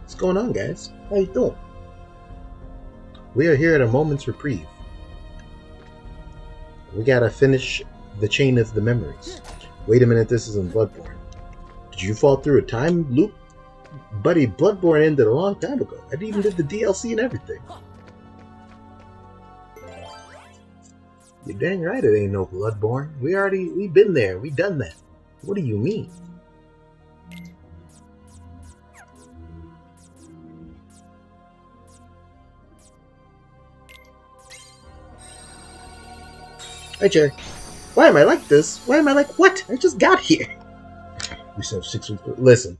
What's going on, guys? How you doing? We are here at a moment's reprieve. We gotta finish the chain of the memories. Wait a minute, this isn't Bloodborne. Did you fall through a time loop? Buddy, Bloodborne ended a long time ago. I even did the DLC and everything. You're dang right it ain't no Bloodborne. We've been there. We done that. What do you mean? Hi, Jerry. Why am I like this? Why am I like what? I just got here. We still have 6 weeks. Listen.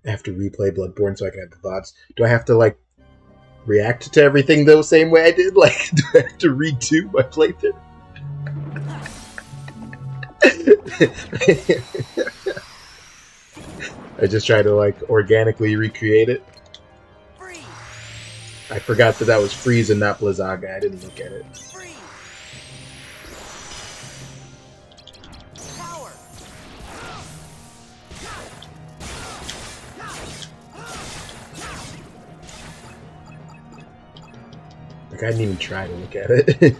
I have to replay Bloodborne so I can have the thoughts. Do I have to, like, react to everything the same way I did? Like, do I have to redo my playthrough? I just try to, like, organically recreate it. I forgot that was Freeze and not Blizzaga. I didn't look at it. Like, I didn't even try to look at it.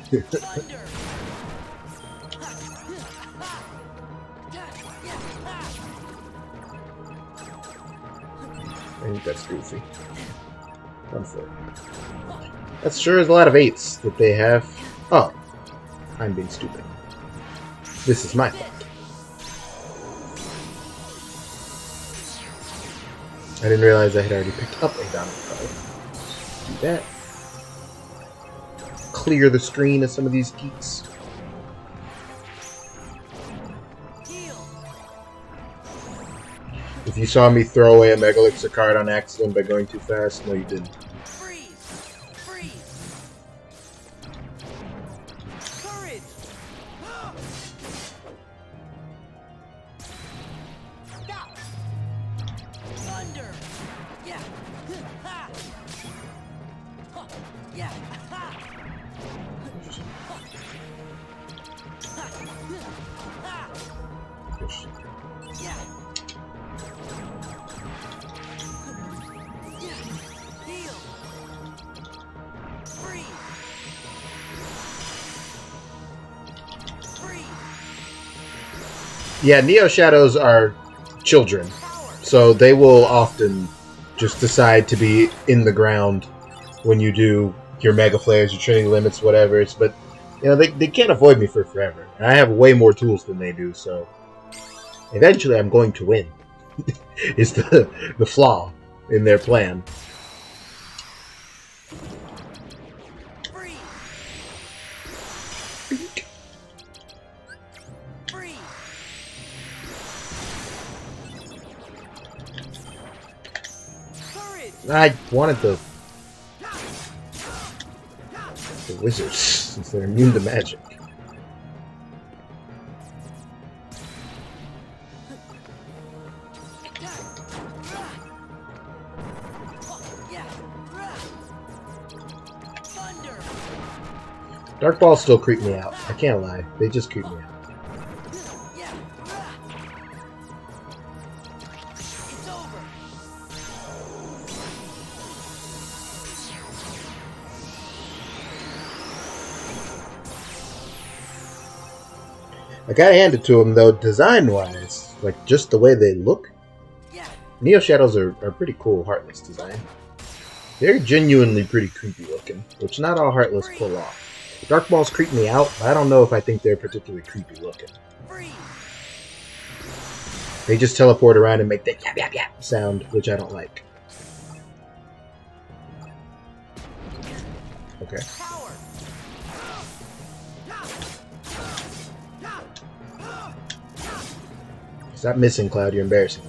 I think that's goofy. Run for it. That sure is a lot of 8s that they have. Oh, I'm being stupid. This is my fault. I didn't realize I had already picked up a diamond card. Do that. Clear the screen of some of these geeks. If you saw me throw away a Megalixir card on accident by going too fast, no you didn't. Yeah, Neo Shadows are children, so they will often just decide to be in the ground when you do your Mega Flares, your training limits, whatever. But you know they can't avoid me for forever. And I have way more tools than they do, so eventually I'm going to win. Is the flaw in their plan. I wanted the wizards, since they're immune to magic. Dark Balls still creep me out. I can't lie. They just creep me out. I gotta hand it to them, though, design-wise, like, just the way they look, Neo Shadows are pretty cool, Heartless design. They're genuinely pretty creepy looking, which not all Heartless pull off. Dark Balls creep me out, but I don't know if I think they're particularly creepy looking. They just teleport around and make that yap yap yap sound, which I don't like. Okay. Stop missing, Cloud. You're embarrassing.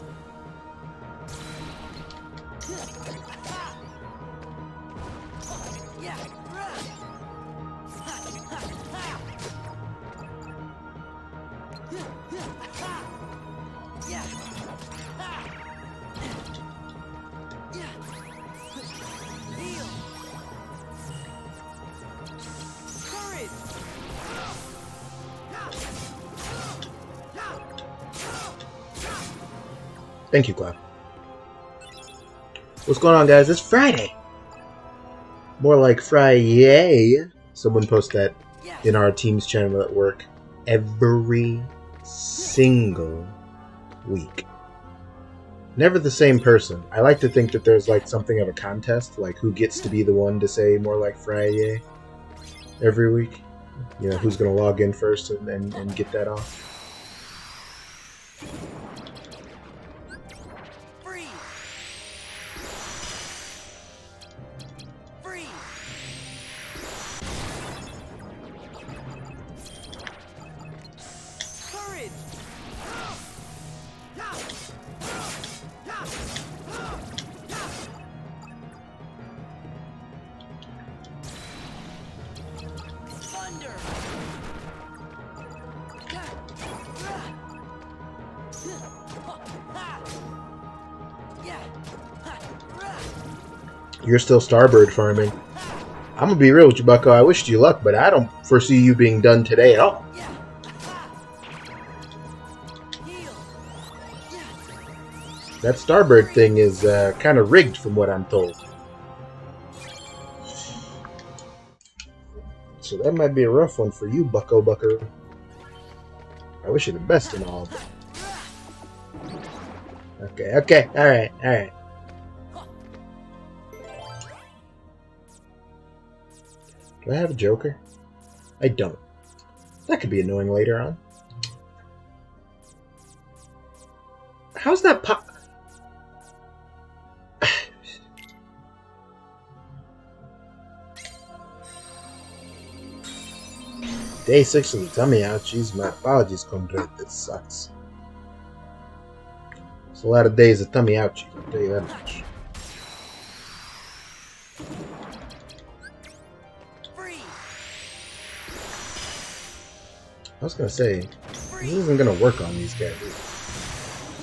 Thank you, Cloud. What's going on, guys? It's Friday. More like Friday. Someone post that in our Teams channel at work every single week. Never the same person. I like to think that there's like something of a contest, like who gets to be the one to say more like Friday every week. You know, who's going to log in first and get that off. You're still Starbird farming. I'm gonna be real with you, Bucko. I wish you luck, but I don't foresee you being done today at all. That Starbird thing is kind of rigged from what I'm told. So that might be a rough one for you, Bucko Bucker. I wish you the best and all. But... Okay, alright. Do I have a Joker? I don't. That could be annoying later on. How's that pop? Day 6 of the tummy ouchies. My apologies, comrade. It sucks. It's a lot of days of tummy ouchies, I'll tell you that much. I was gonna say, this isn't gonna work on these guys.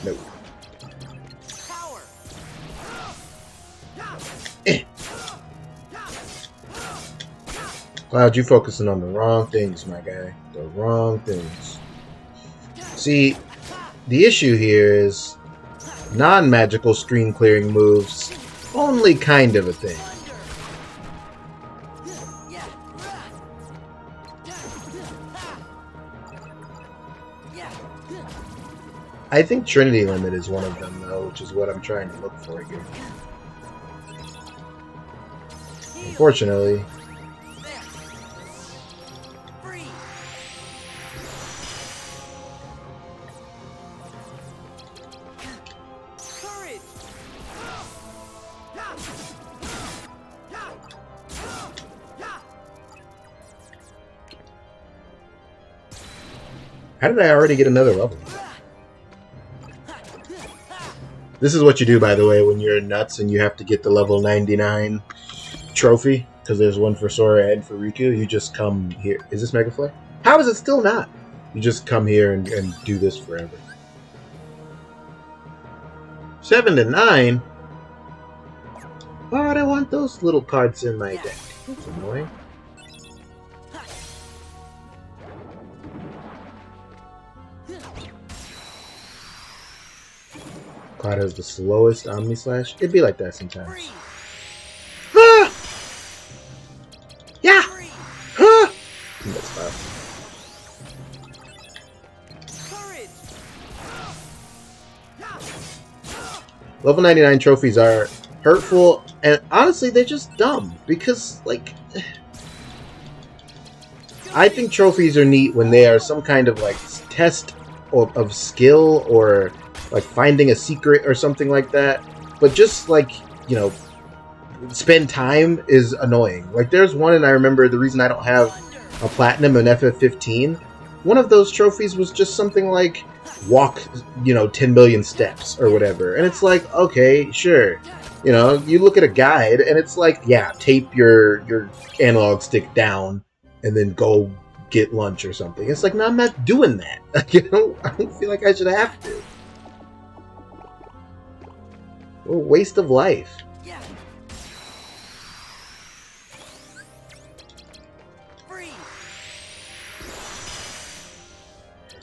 Nope. Cloud, you focusing on the wrong things, my guy. The wrong things. See, the issue here is non-magical screen clearing moves, only kind of a thing. I think Trinity Limit is one of them, though, which is what I'm trying to look for here. Unfortunately... How did I already get another level? This is what you do, by the way, when you're nuts and you have to get the level 99 trophy, because there's one for Sora and for Riku. You just come here. Is this Mega Flare? How is it still not? You just come here and do this forever. 7 to 9? Why would I want those little cards in my deck? That's annoying. Cloud has the slowest Omni Slash. It'd be like that sometimes. Ah! Yeah! Ah! That's Level 99 trophies are hurtful, and honestly, they're just dumb. Because, like... I think trophies are neat when they are some kind of, like, test of skill, or... like finding a secret or something like that, but just like, you know, spend time is annoying. Like there's one, and I remember the reason I don't have a platinum in FF15, one of those trophies was just something like walk, you know, 10 billion steps or whatever, and it's like, okay, sure, you know, you look at a guide and it's like, yeah, tape your analog stick down and then go get lunch or something. It's like, no, I'm not doing that. You know, I don't feel like I should have to. What a waste of life. Yeah.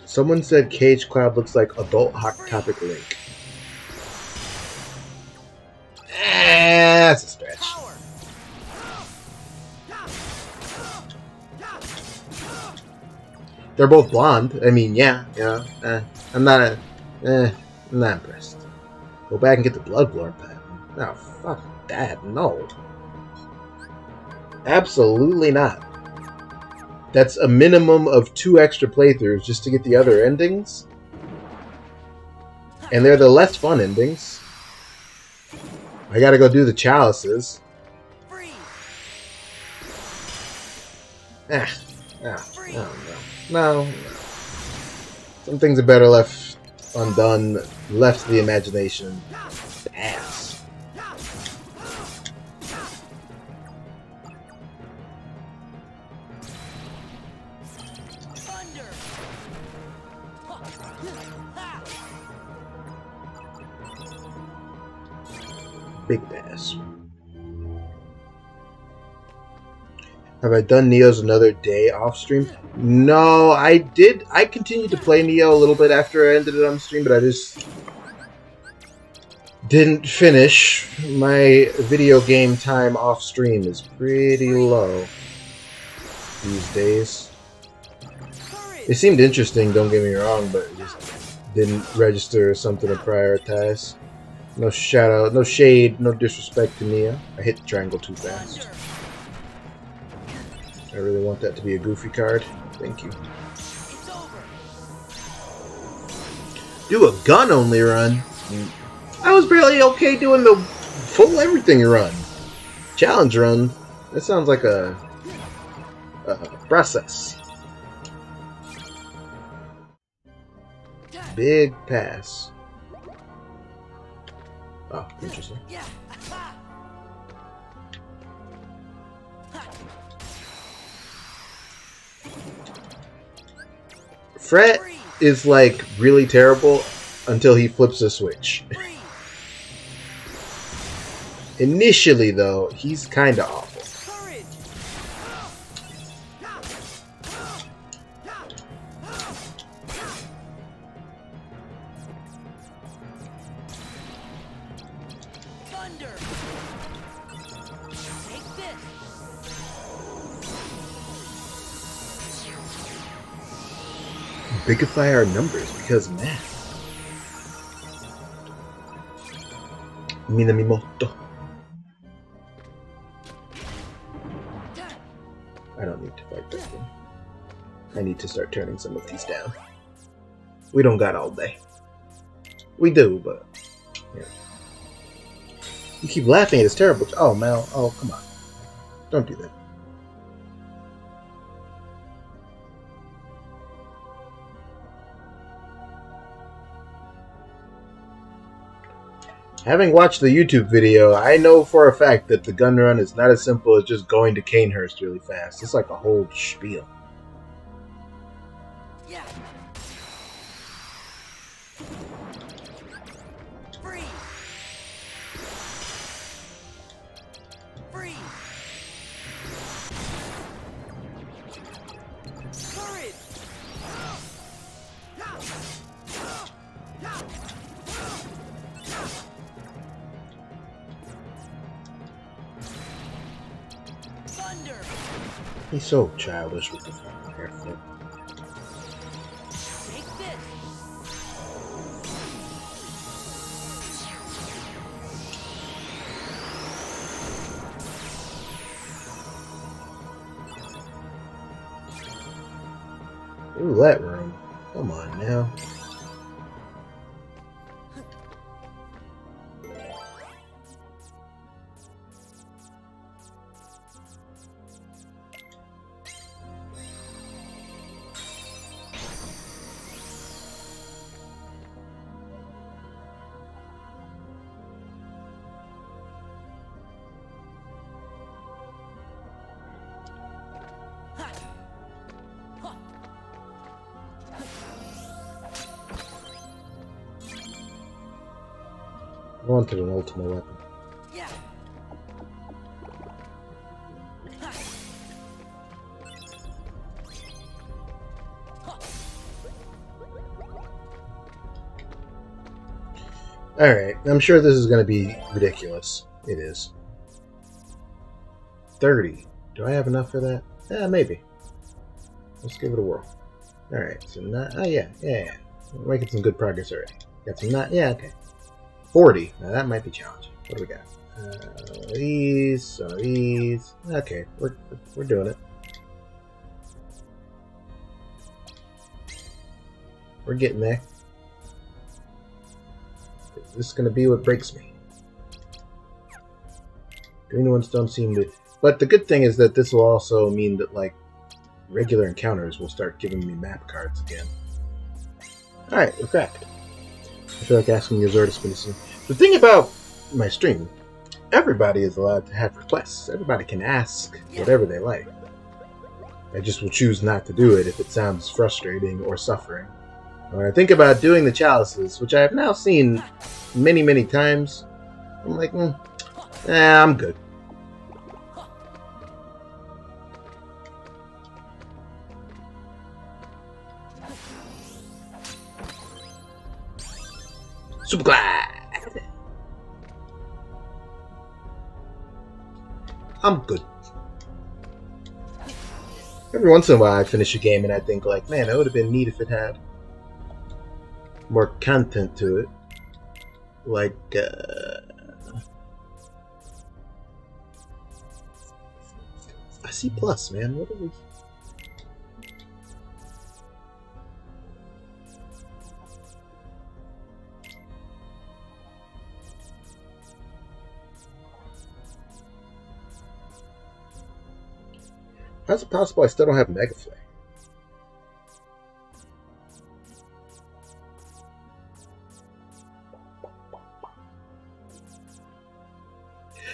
Someone said Cage Cloud looks like adult Hot Topic Link. that's a stretch. They're both blonde. I mean, yeah. I'm not impressed. Go back and get the Bloodborne pattern. No, fuck that. No. Absolutely not. That's a minimum of 2 extra playthroughs just to get the other endings. And they're the less fun endings. I gotta go do the chalices. No. Some things are better left undone, left to the imagination. Pass. Big pass. Have I done Neo's another day off stream? No, I did. I continued to play Neo a little bit after I ended it on stream, but I just didn't finish. My video game time off stream is pretty low these days. It seemed interesting, don't get me wrong, but it just didn't register as something to prioritize. No shout out, no shade, no disrespect to Neo. I hit the triangle too fast. I really want that to be a goofy card. Thank you. Do a gun-only run? I was barely okay doing the full everything run. Challenge run? That sounds like a process. Big pass. Oh, interesting. Fret is like really terrible until he flips a switch. Initially, though, he's kind of awful. Bigify our numbers because math. Minamimoto. I don't need to fight this one. I need to start turning some of these down. We don't got all day. We do, but yeah. You keep laughing at it's terrible. Oh, Mal. Oh, come on. Don't do that. Having watched the YouTube video, I know for a fact that the gun run is not as simple as just going to Canehurst really fast. It's like a whole spiel. Yeah. Free. Free. Courage. He's so childish with the fucking hair flip. Roulette room. Come on now. I wanted an ultimate weapon. Yeah. Alright, I'm sure this is going to be ridiculous. It is. 30. Do I have enough for that? Yeah, maybe. Let's give it a whirl. Alright, so not... Oh, yeah. We're making some good progress already. Got some not... Yeah, okay. 40. Now, that might be challenging. What do we got? These, these. Okay, we're doing it. We're getting there. This is going to be what breaks me. Green ones don't seem to... But the good thing is that this will also mean that, like, regular encounters will start giving me map cards again. Alright, we're cracked. I feel like asking Yozora to spin soon. The thing about my stream, everybody is allowed to have requests. Everybody can ask whatever they like. I just will choose not to do it if it sounds frustrating or suffering. When I think about doing the chalices, which I have now seen many, many times, I'm like, I'm good. Super glad. I'm good. Every once in a while I finish a game and I think like, man, that would have been neat if it had more content to it. Like, a C+, man. What are we... How's it possible I still don't have Mega Flare?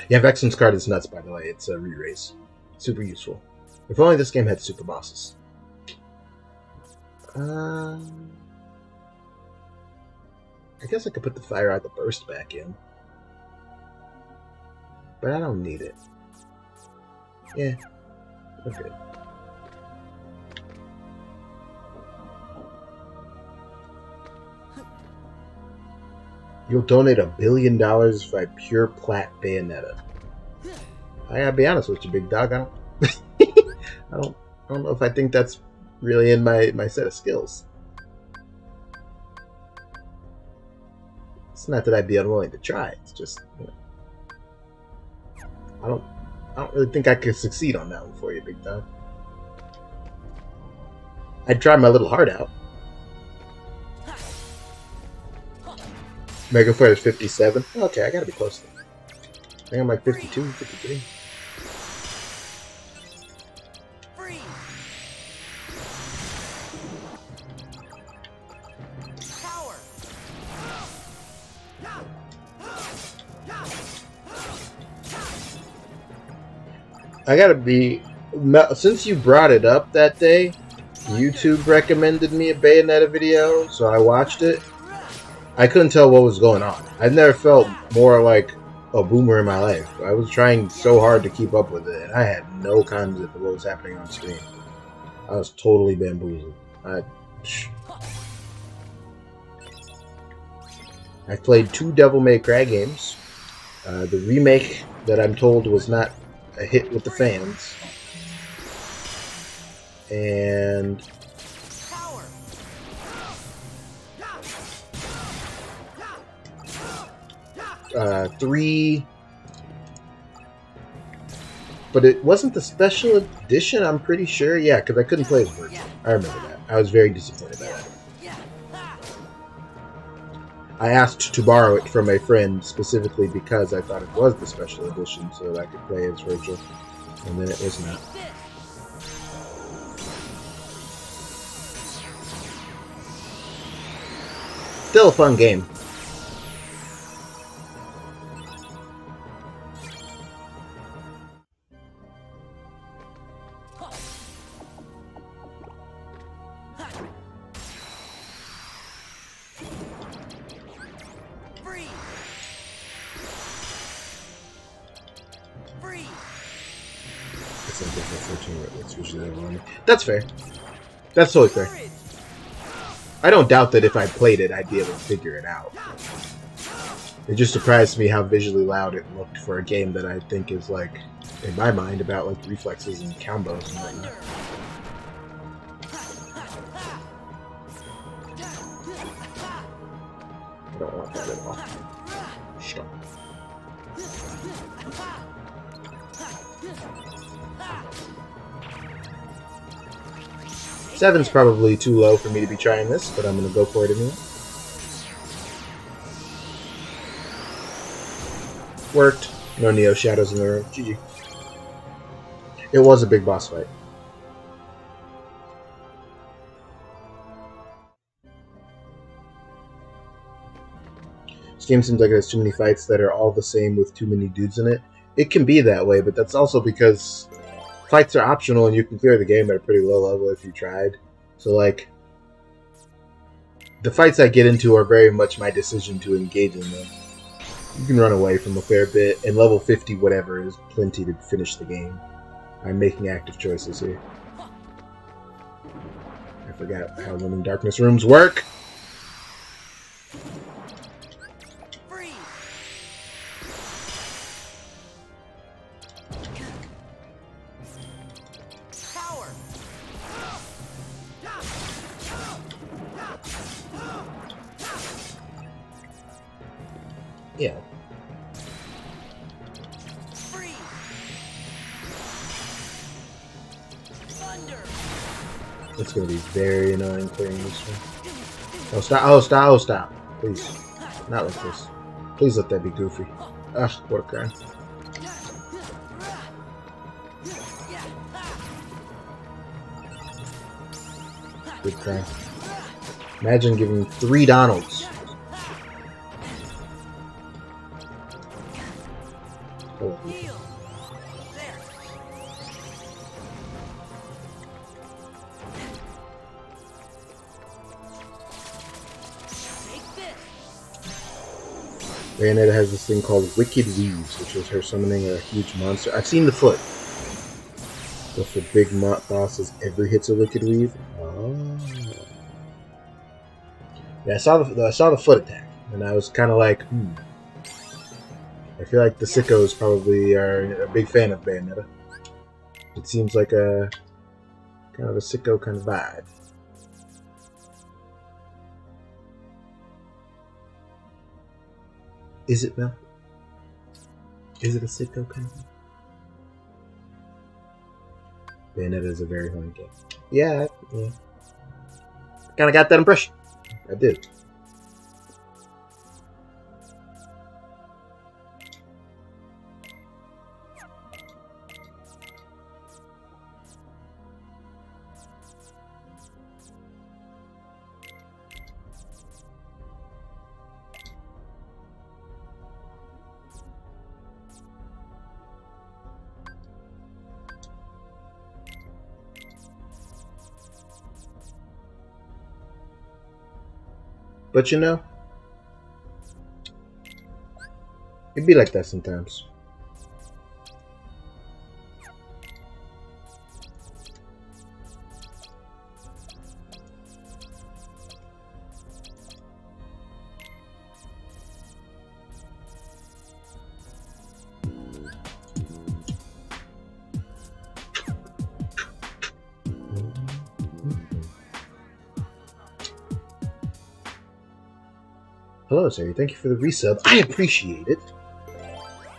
Yeah, Vexen's card is nuts, by the way. It's a re-raise. Super useful. If only this game had super bosses. I guess I could put the Fire Out the Burst back in. But I don't need it. Yeah. Okay. You'll donate $1 billion if I pure plat Bayonetta. I gotta be honest with you, big dog. I don't know if I think that's really in my set of skills. It's not that I'd be unwilling to try. It's just, you know, I don't really think I could succeed on that one for you, big dog. I'd try my little heart out. Mega Flare is 57. Okay, I gotta be close to that. I think I'm like 52, 53. I gotta be... Since you brought it up that day, YouTube recommended me a Bayonetta video, so I watched it. I couldn't tell what was going on. I've never felt more like a boomer in my life. I was trying so hard to keep up with it, and I had no concept of what was happening on screen. I was totally bamboozled. I played 2 Devil May Cry games. The remake that I'm told was not a hit with the fans. And... 3... But it wasn't the special edition, I'm pretty sure. Yeah, because I couldn't play as Virgil. I remember that. I was very disappointed by that. I asked to borrow it from a friend specifically because I thought it was the special edition so that I could play as Virgil. And then it was not. Still a fun game. That's fair. That's totally fair. I don't doubt that if I played it, I'd be able to figure it out. It just surprised me how visually loud it looked for a game that I think is like in my mind, about like reflexes and combos and whatnot. I don't want that at all. Stop. Seven's probably too low for me to be trying this, but I'm going to go for it anyway. Worked. No Neo Shadows in the room. GG. It was a big boss fight. This game seems like it has too many fights that are all the same with too many dudes in it. It can be that way, but that's also because fights are optional and you can clear the game at a pretty low level if you tried. So, like, the fights I get into are very much my decision to engage in them. You can run away from a fair bit, and level 50 whatever is plenty to finish the game. I'm making active choices here. I forgot how Living Darkness rooms work. Yeah. It's going to be very annoying clearing this one. Oh, stop. Oh, stop. Oh, stop. Please. Not like this. Please let that be goofy. Ugh, what a crime. Good crime. Imagine giving 3 Donalds. Oh. Bayonetta has this thing called Wicked Weaves, which is her summoning a huge monster. I've seen the foot. So if the big bosses ever hits a Wicked Weave. Oh. Yeah, I saw the foot attack, and I was kind of like, I feel like the sickos probably are a big fan of Bayonetta. It seems like a kind of a sicko kind of vibe. Is it, Mel? Is it a sicko kind of thing? Bayonetta is a very horny game. Yeah. Kind of got that impression. I did. But you know, it'd be like that sometimes. Hello, Sari. Thank you for the resub. I appreciate it.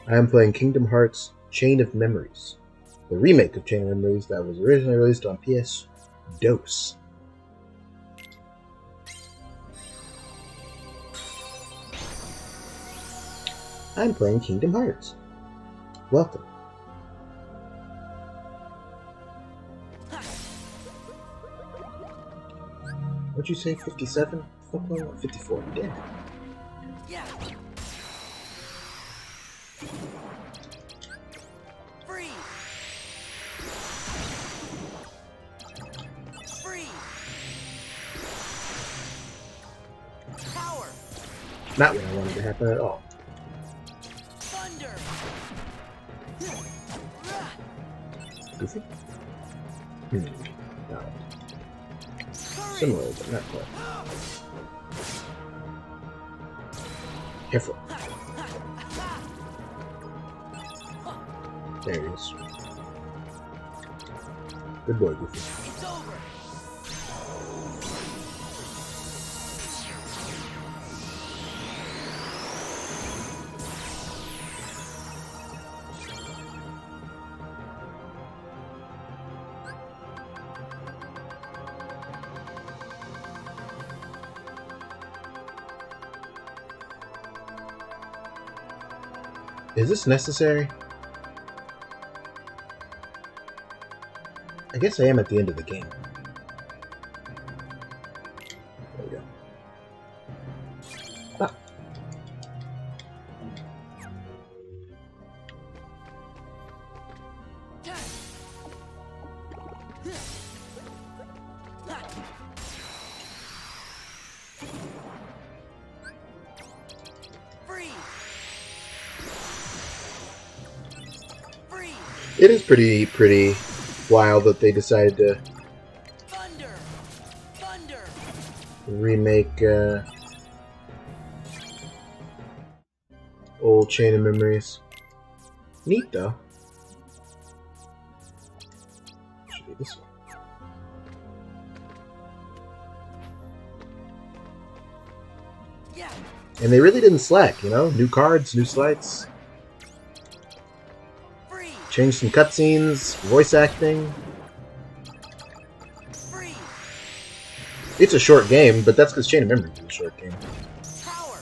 I am playing Kingdom Hearts Chain of Memories, the remake of Chain of Memories that was originally released on PS-DOS. I'm playing Kingdom Hearts. Welcome. What'd you say, 57? 54, yeah. Yeah. Free. Free. Power. Not what I wanted to happen at all. Thunder. Goofy? No. Similar, but not quite. Careful. There he is. Good boy, Goofy. It's over. Is this necessary? I guess I am at the end of the game. There we go. Ah. It is pretty wild that they decided to remake old Chain of Memories. Neat though. Should be this one. Yeah. And they really didn't slack, you know? New cards, new slides. Changed some cutscenes, voice acting. It's a short game, but that's because Chain of Memories is a short game. Power.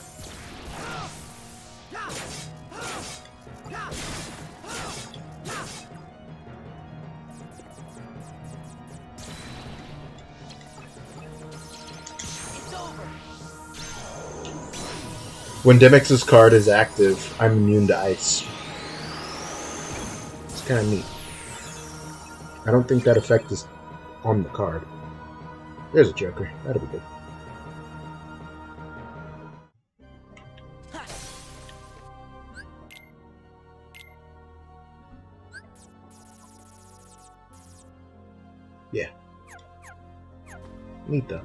It's over. When Demex's card is active, I'm immune to ice. It's kind of neat. I don't think that effect is on the card. There's a Joker. That'll be good. Yeah. Neat though.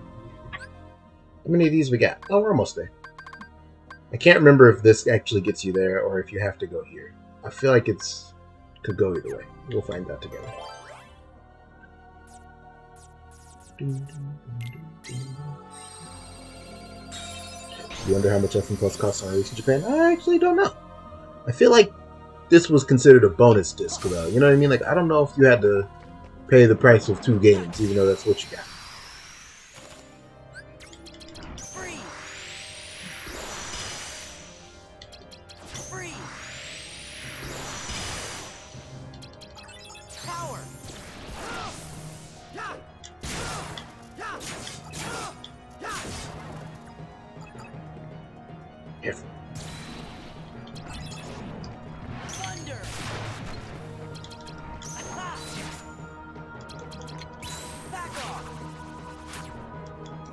How many of these we got? Oh, we're almost there. I can't remember if this actually gets you there or if you have to go here. I feel like it's could go either way. We'll find out together. You wonder how much FM Plus costs on release in Japan? I actually don't know. I feel like this was considered a bonus disc though. You know what I mean? Like, I don't know if you had to pay the price of 2 games, even though that's what you got.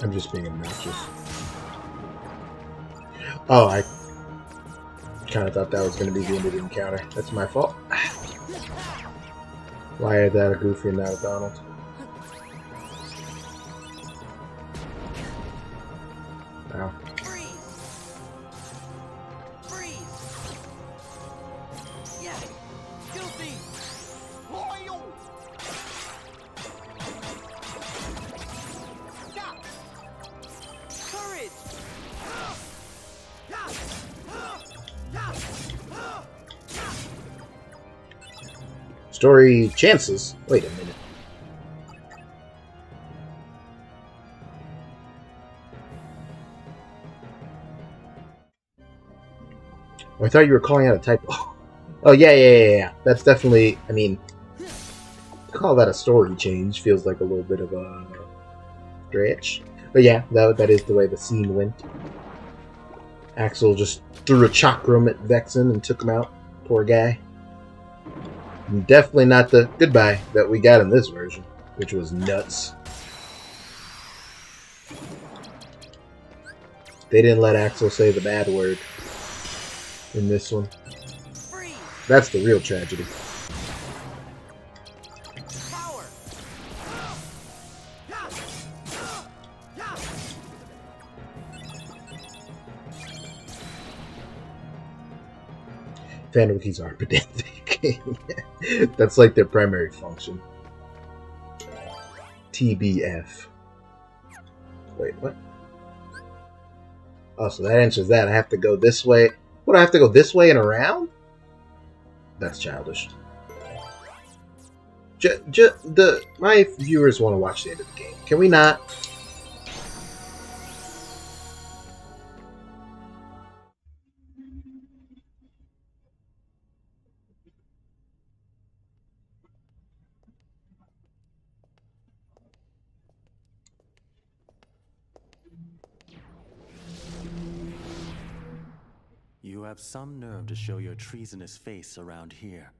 I'm just being obnoxious. Oh, I kind of thought that was going to be the end of the encounter. That's my fault. Why is that a Goofy and not a Donald? Ow. Story chances. Wait a minute. Oh, I thought you were calling out a typo. Oh, yeah. That's definitely, I mean, to call that a story change feels like a little bit of a stretch. But yeah, that is the way the scene went. Axel just threw a chakram at Vexen and took him out. Poor guy. And definitely not the goodbye that we got in this version, which was nuts. They didn't let Axel say the bad word in this one. That's the real tragedy. Fan wikis are pedantic. That's like their primary function. TBF. Wait, what? Oh, so that answers that. I have to go this way. What, I have to go this way and around? That's childish. My viewers want to watch the end of the game. Can we not? You have some nerve to show your treasonous face around here.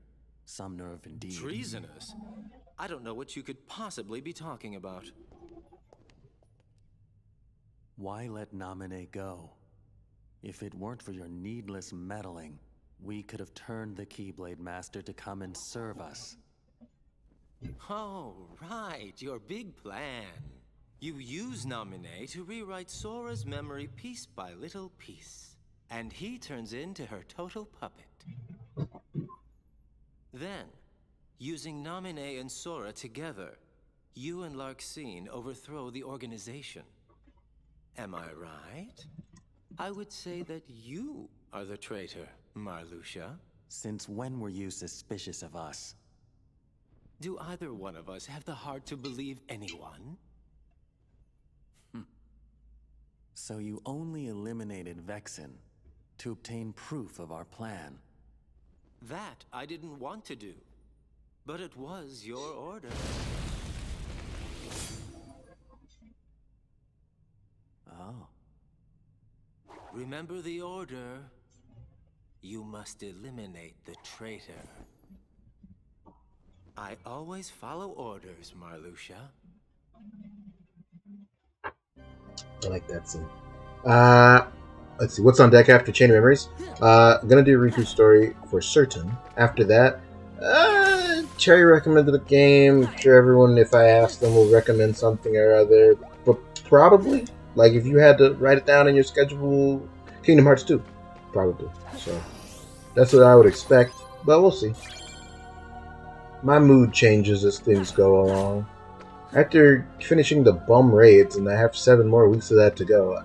Some nerve indeed. Treasonous? I don't know what you could possibly be talking about. Why let Naminé go? If it weren't for your needless meddling, we could have turned the Keyblade Master to come and serve us. Oh, right, your big plan. You use Naminé to rewrite Sora's memory piece by little piece. And he turns into her total puppet. Then, using Naminé and Sora together, you and Larxene overthrow the organization. Am I right? I would say that you are the traitor, Marluxia. Since when were you suspicious of us? Do either one of us have the heart to believe anyone? So you only eliminated Vexen to obtain proof of our plan. That I didn't want to do, but it was your order. Oh. Remember the order. You must eliminate the traitor. I always follow orders, Marluxia. I like that scene. Let's see, what's on deck after Chain of Memories? I'm gonna do Riku's story for certain. After that, Cherry recommended a game. I'm sure everyone, if I ask them, will recommend something or other. But probably, like if you had to write it down in your schedule, Kingdom Hearts 2. Probably. So, that's what I would expect. But we'll see. My mood changes as things go along. After finishing the bum raids, and I have 7 more weeks of that to go,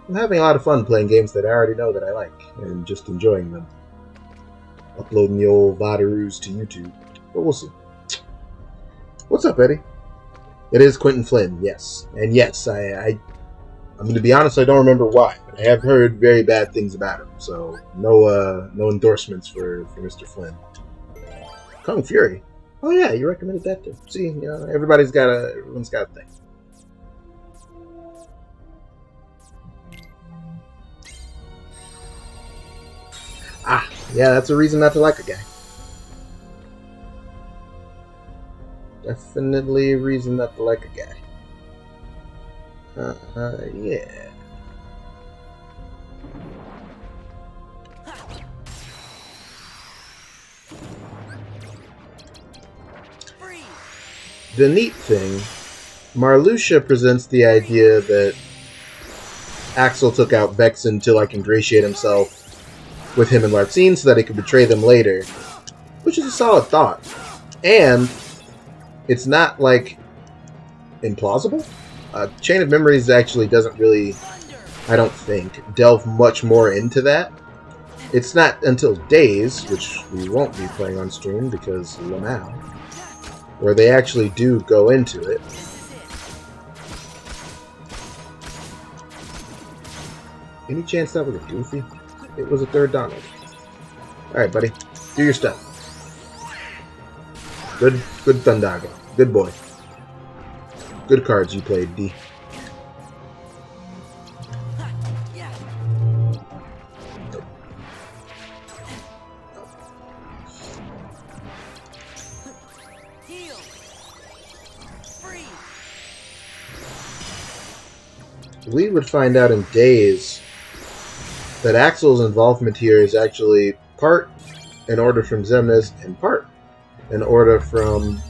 I'm having a lot of fun playing games that I already know that I like, and just enjoying them. Uploading the old Vadaroos to YouTube. But we'll see. What's up, Eddie? It is Quentin Flynn, yes. And yes, I'm going to be honest, I don't remember why. But I have heard very bad things about him, so no endorsements for Mr. Flynn. Kung Fury. Oh yeah, you recommended that too. See, you know, everyone's got a thing. Ah, yeah, that's a reason not to like a guy. Definitely a reason not to like a guy. Yeah. The neat thing, Marluxia presents the idea that Axel took out Vexen to like ingratiate himself with him and Larxene so that he could betray them later, which is a solid thought. And it's not like implausible. Chain of Memories actually doesn't really, I don't think, delve much more into that. It's not until Days, which we won't be playing on stream because Lamau, where they actually do go into it. Any chance that was a Goofy? It was a third Donald. Alright, buddy. Do your stuff. Good Thundaga. Good boy. Good cards you played, D. We would find out in Days that Axel's involvement here is actually part an order from Xemnas and part an order from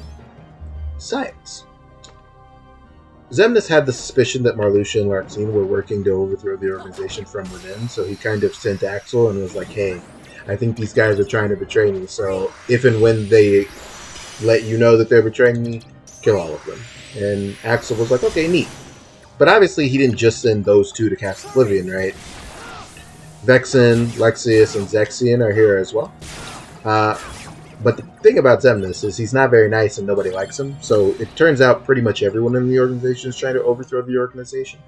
Science. Xemnas had the suspicion that Marluxia and Larxene were working to overthrow the organization from within, so he kind of sent Axel and was like, hey, I think these guys are trying to betray me, so if and when they let you know that they're betraying me, kill all of them. And Axel was like, okay, neat. But obviously he didn't just send those two to cast Oblivion, right? Vexen, Lexius, and Zexion are here as well. But the thing about Xemnas is he's not very nice and nobody likes him, so it turns out pretty much everyone in the organization is trying to overthrow the organization.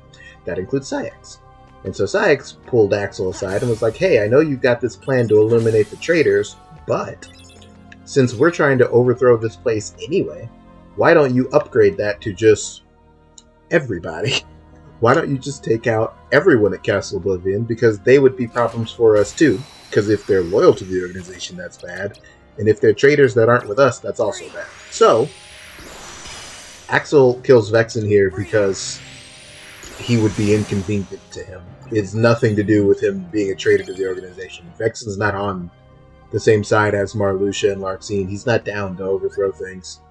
That includes Saïx. And so Saïx pulled Axel aside and was like, hey, I know you've got this plan to eliminate the traitors, but since we're trying to overthrow this place anyway, why don't you upgrade that to just everybody? Why don't you just take out everyone at Castle Oblivion, because they would be problems for us too, because if they're loyal to the organization, that's bad, and if they're traitors that aren't with us, that's also bad. So, Axel kills Vexen here because he would be inconvenient to him. It's nothing to do with him being a traitor to the organization. Vexen's not on the same side as Marluxia and Larxene. He's not down to overthrow things.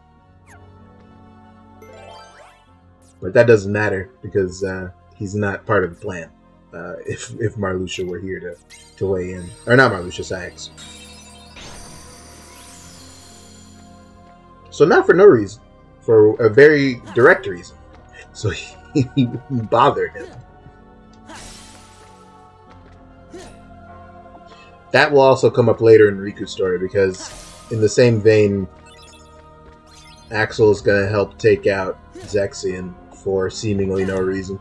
But that doesn't matter, because he's not part of the plan. If Marluxia were here to weigh in. Or not Marluxia, Saïx. So not for no reason. For a very direct reason. So he wouldn't bother him. That will also come up later in Riku's story, because in the same vein, Axel is going to help take out Zexion for seemingly no reason.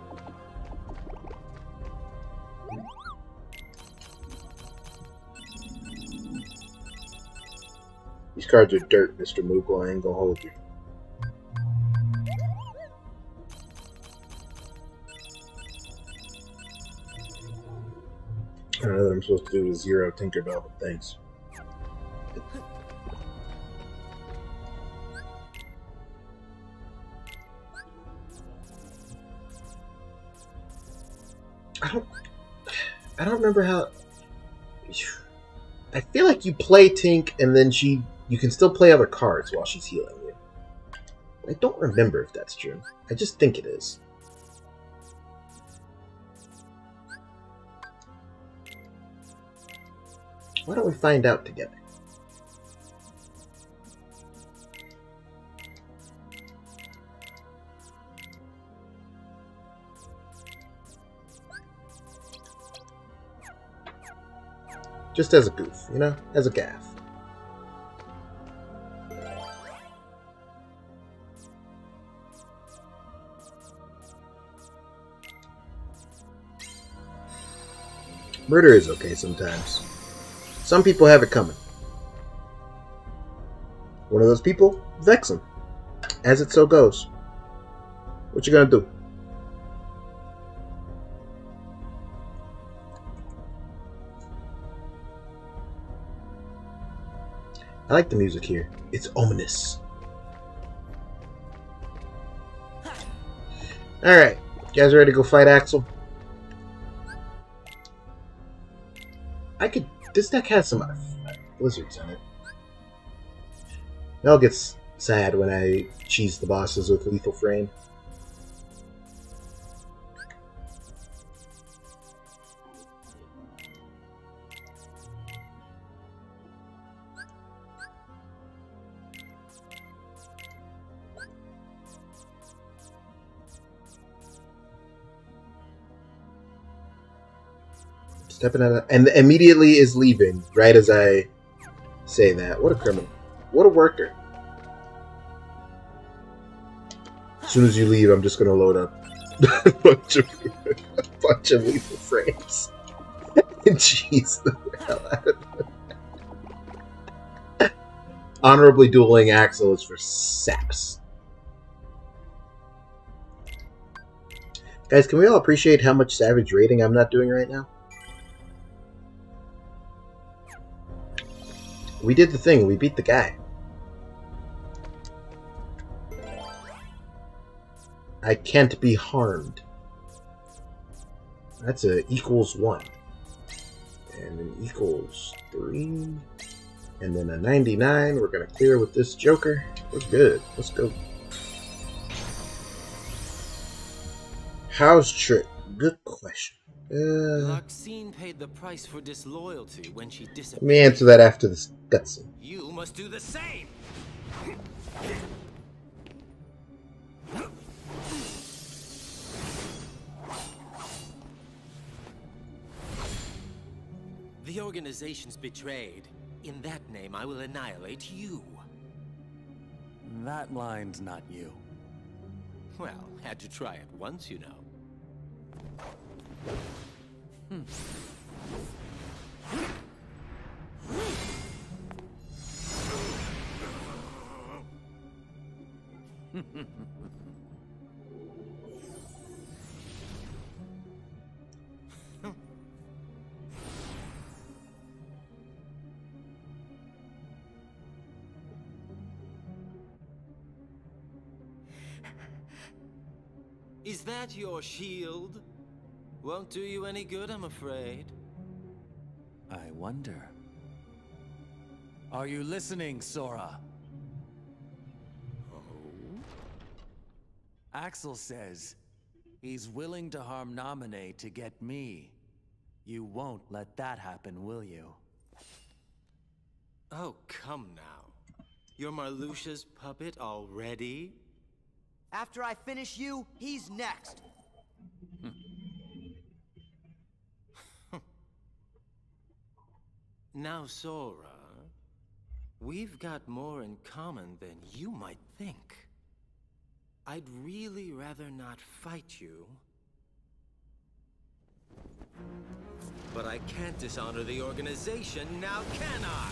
These cards are dirt, Mr. Moogle. I ain't gonna hold you. I don't know what I'm supposed to do with 0 Tinkerbell, but thanks. I don't remember how. I feel like you play Tink and then you can still play other cards while she's healing you. I don't remember if that's true. I just think it is. Why don't we find out together? Just as a goof, you know? As a gaff. Murder is okay sometimes. Some people have it coming. One of those people? Vexen. As it so goes. What you gonna do? I like the music here. It's ominous. Alright. You guys ready to go fight Axel? This deck has some blizzards in it. Mel gets sad when I cheese the bosses with Lethal Frame. Stepping out of, and immediately is leaving right as I say that. What a criminal. What a worker. As soon as you leave, I'm just going to load up a bunch of lethal frames. And cheese the hell out of them. Honorably dueling Axel is for saps. Guys, can we all appreciate how much savage rating I'm not doing right now? We did the thing. We beat the guy. I can't be harmed. That's a equals 1. And an equals 3. And then a 99. We're going to clear with this Joker. We're good. Let's go. How's Trick? Good question. Larxene paid the price for disloyalty when she disappeared. Let me answer that after this cutscene. You must do the same! The organization's betrayed. In that name, I will annihilate you. That line's not you. Well, had to try it once, you know. Is that your shield? Won't do you any good, I'm afraid. I wonder. Are you listening, Sora? Oh? Axel says he's willing to harm Naminé to get me. You won't let that happen, will you? Oh, come now. You're Marluxia's puppet already? After I finish you, he's next. Now, Sora, we've got more in common than you might think. I'd really rather not fight you. But I can't dishonor the organization, now can I?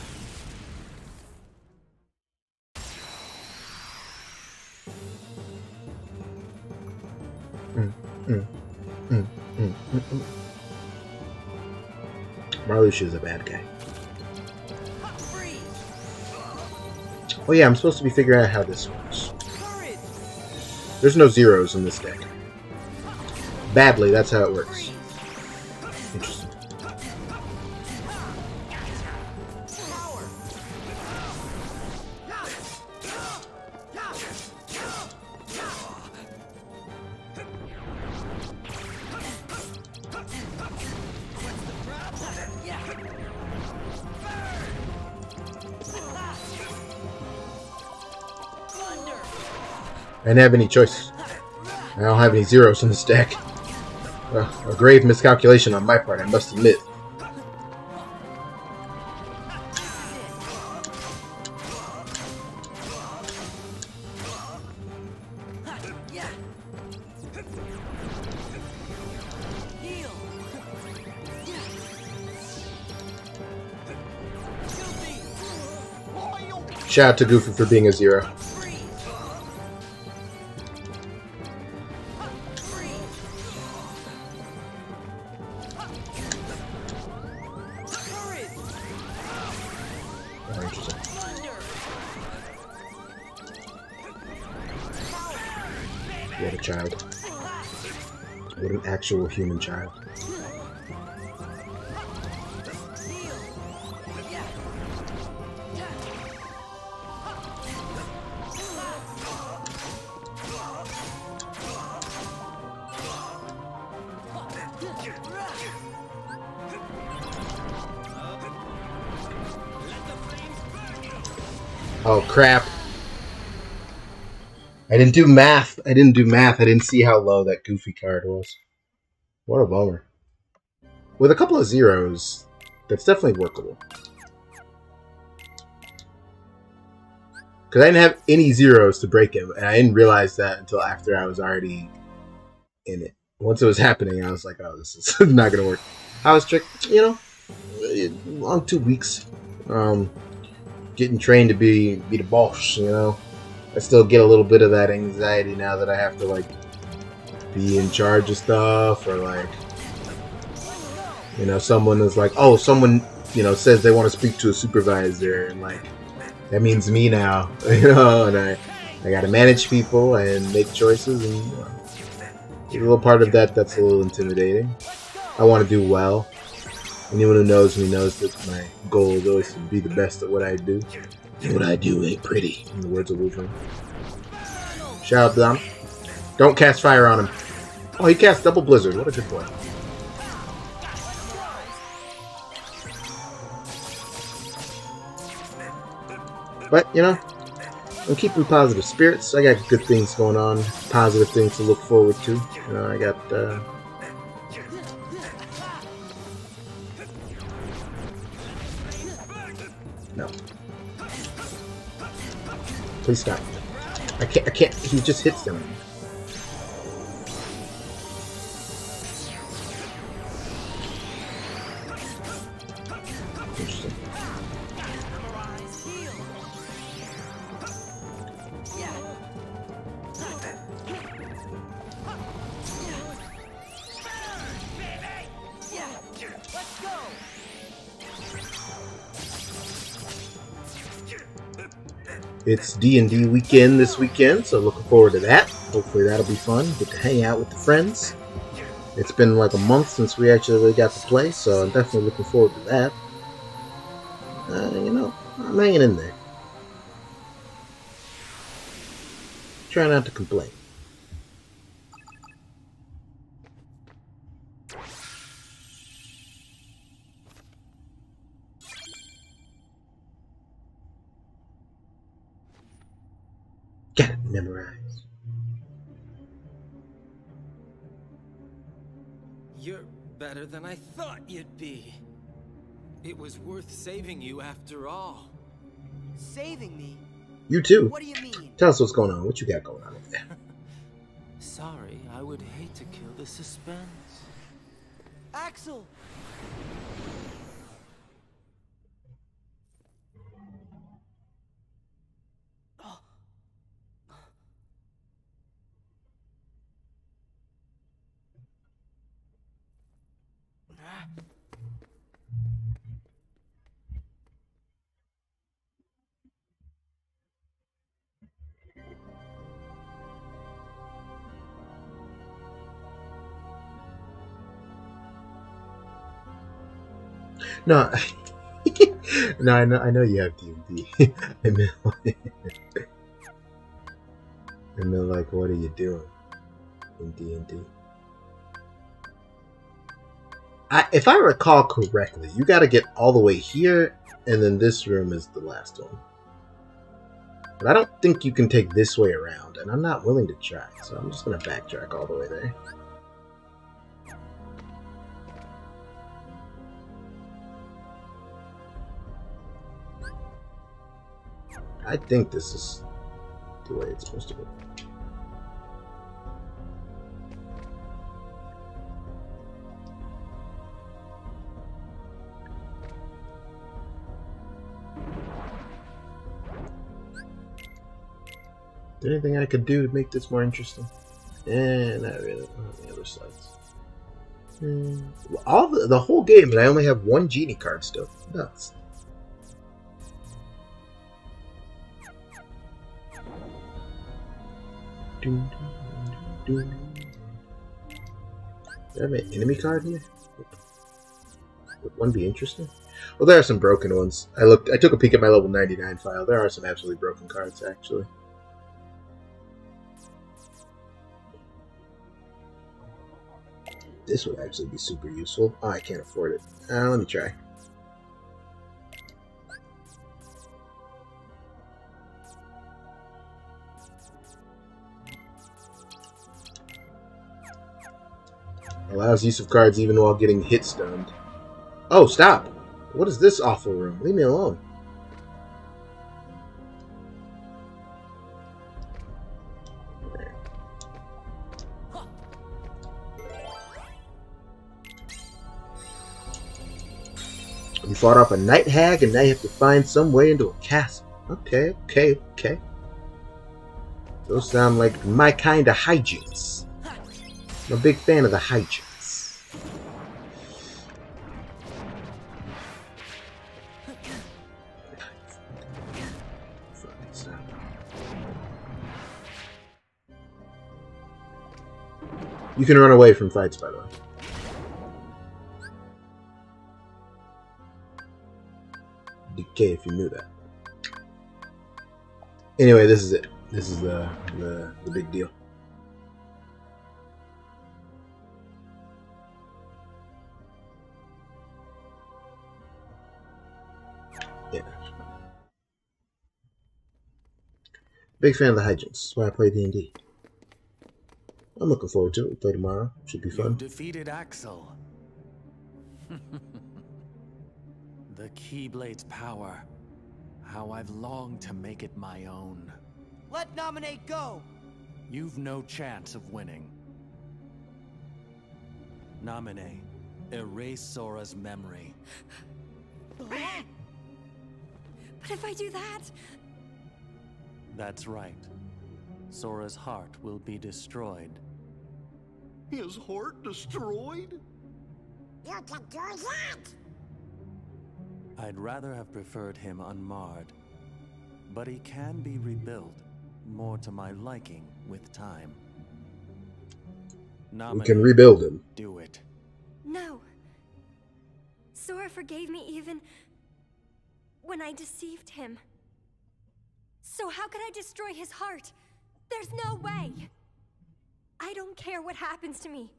Marluxia's a bad guy. Oh yeah, I'm supposed to be figuring out how this works. There's no zeros in this deck. Badly, that's how it works. Interesting. I didn't have any choice. I don't have any zeros in this deck. A grave miscalculation on my part, I must admit. Shout out to Goofy for being a zero. What a child. What an actual human child. Oh crap. I didn't do math. I didn't see how low that Goofy card was. What a bummer. With a couple of zeros, that's definitely workable. Because I didn't have any zeros to break him, and I didn't realize that until after I was already in it. Once it was happening, I was like, oh, this is not going to work. I was tricked, you know, long 2 weeks. Getting trained to be the boss, you know. I still get a little bit of that anxiety now that I have to, like, be in charge of stuff, or, like, you know, someone is like, oh, someone, you know, says they want to speak to a supervisor, and, like, that means me now, you know, and I gotta manage people and make choices, and, you know, there's a little part of that that's a little intimidating. I want to do well. Anyone who knows me knows that my goal is always to be the best at what I do. And what I do ain't pretty, in the words of Wolverine. Shout out to them. Don't cast fire on him. Oh, he cast double blizzard. What a good boy. But, you know, I'm keeping positive spirits. I got good things going on, positive things to look forward to. You know, I got, no. Please stop. I can't, he just hits them. Interesting. It's D&D weekend this weekend, so looking forward to that. Hopefully that'll be fun. Get to hang out with the friends. It's been like a month since we actually really got to play, so I'm definitely looking forward to that. You know, I'm hanging in there. Try not to complain. Got it memorized. You're better than I thought you'd be. It was worth saving you after all. Saving me? You too. What do you mean? Tell us what's going on. What you got going on over there? Sorry, I would hate to kill the suspense. Axel! No, no, I know you have D&D. I mean, like, what are you doing in D&D? If I recall correctly, you got to get all the way here, and then this room is the last one. But I don't think you can take this way around, and I'm not willing to try, so I'm just going to backtrack all the way there. I think this is the way it's supposed to go. Is there anything I could do to make this more interesting? Not really. On the other sides. All the whole game, and I only have one genie card still. Nuts. Do I have an enemy card here? Would one be interesting? Well, there are some broken ones. I took a peek at my level 99 file. There are some absolutely broken cards, actually. This would actually be super useful. Oh, I can't afford it. Let me try. Allows use of cards even while getting hit stunned. Oh, stop! What is this awful room? Leave me alone. You fought off a night hag, and now you have to find some way into a castle. Okay. Those sound like my kind of hijinks. I'm a big fan of the hijinks. You can run away from fights, by the way. Decay if you knew that. Anyway, this is it. This is the big deal. Yeah. Big fan of the hijinks. That's why I play D&D. I'm looking forward to it. We'll play tomorrow. Should be fun. You defeated Axel. The Keyblade's power. How I've longed to make it my own. Let Nominate go! You've no chance of winning. Nominate. Erase Sora's memory. But if I do that... That's right. Sora's heart will be destroyed. His heart destroyed? You can do that! I'd rather have preferred him unmarred. But he can be rebuilt, more to my liking with time. We can rebuild him. Do it. No. Sora forgave me even when I deceived him. So how could I destroy his heart? There's no way. I don't care what happens to me.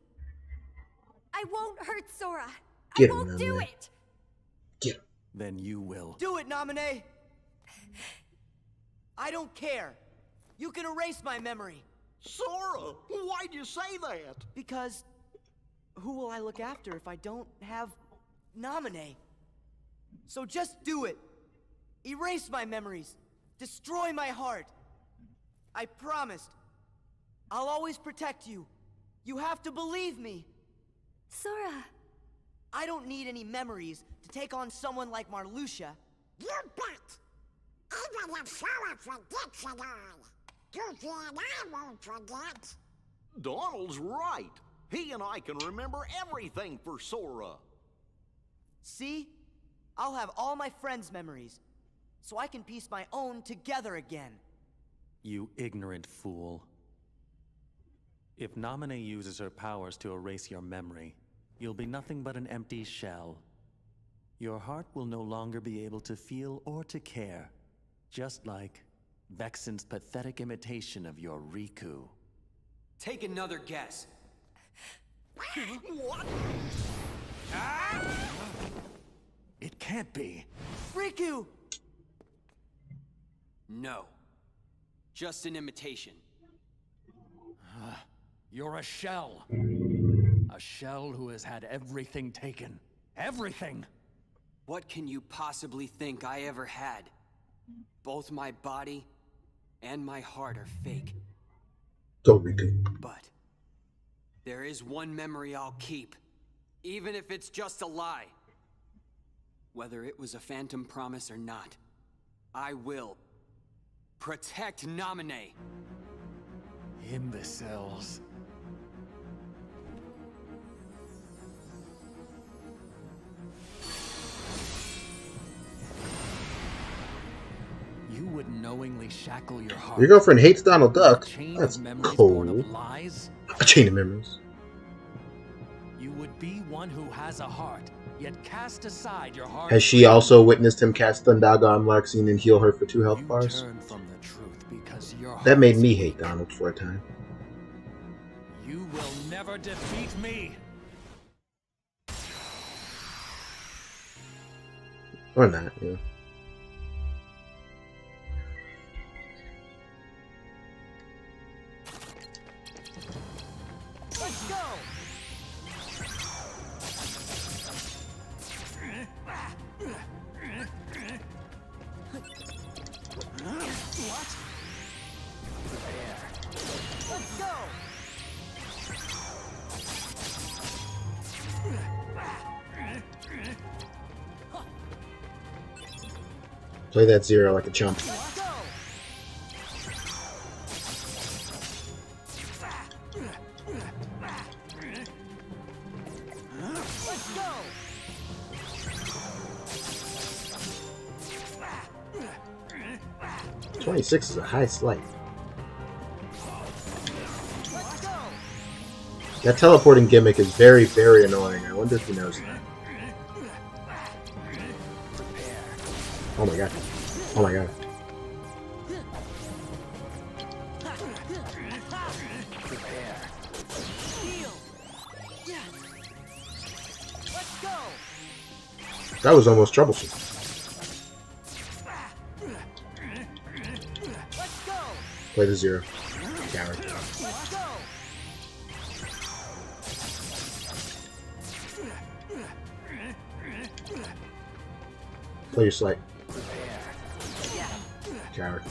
I won't hurt Sora. Get I him, won't do Nominee. it. Get him. Then you will. Do it, Nominee! I don't care. You can erase my memory. Sora, why'd you say that? Because who will I look after if I don't have Nominee? So just do it. Erase my memories. Destroy my heart. I promised. I'll always protect you. You have to believe me. Sora. I don't need any memories to take on someone like Marluxia. You bet. Even if Sora forgets it all, you think I won't forget. Donald's right. He and I can remember everything for Sora. See? I'll have all my friends' memories, so I can piece my own together again. You ignorant fool. If Nominee uses her powers to erase your memory, you'll be nothing but an empty shell. Your heart will no longer be able to feel or to care, just like Vexen's pathetic imitation of your Riku. Take another guess. What? It can't be. Riku! No. Just an imitation. You're a shell. A shell who has had everything taken. Everything! What can you possibly think I ever had? Both my body and my heart are fake. Go, Riku. But there is one memory I'll keep, even if it's just a lie. Whether it was a phantom promise or not, I will protect Nominee. Imbeciles. You would knowingly shackle your heart. Your girlfriend hates Donald Duck. Chain That's of memories born cool. of lies. A chain of memories. You would be one who has a heart, yet cast aside your heart. Has she also witnessed him cast Thundaga on Larxene and heal her for 2 health You bars? turn from the truth because your heart That made is me weak. hate Donald for a time. You will never defeat me. Or not, yeah. Let's go! What? Let's go! Play that Zero like a chump. Let's go! Let's go! 26 is a high slight. Let's go! That teleporting gimmick is very, very annoying. I wonder if he knows that. Oh my god. Oh my god. Heal! Yeah! Let's go! That was almost troublesome. Let's go! Play the 0. Coward. Play your Slight. Coward.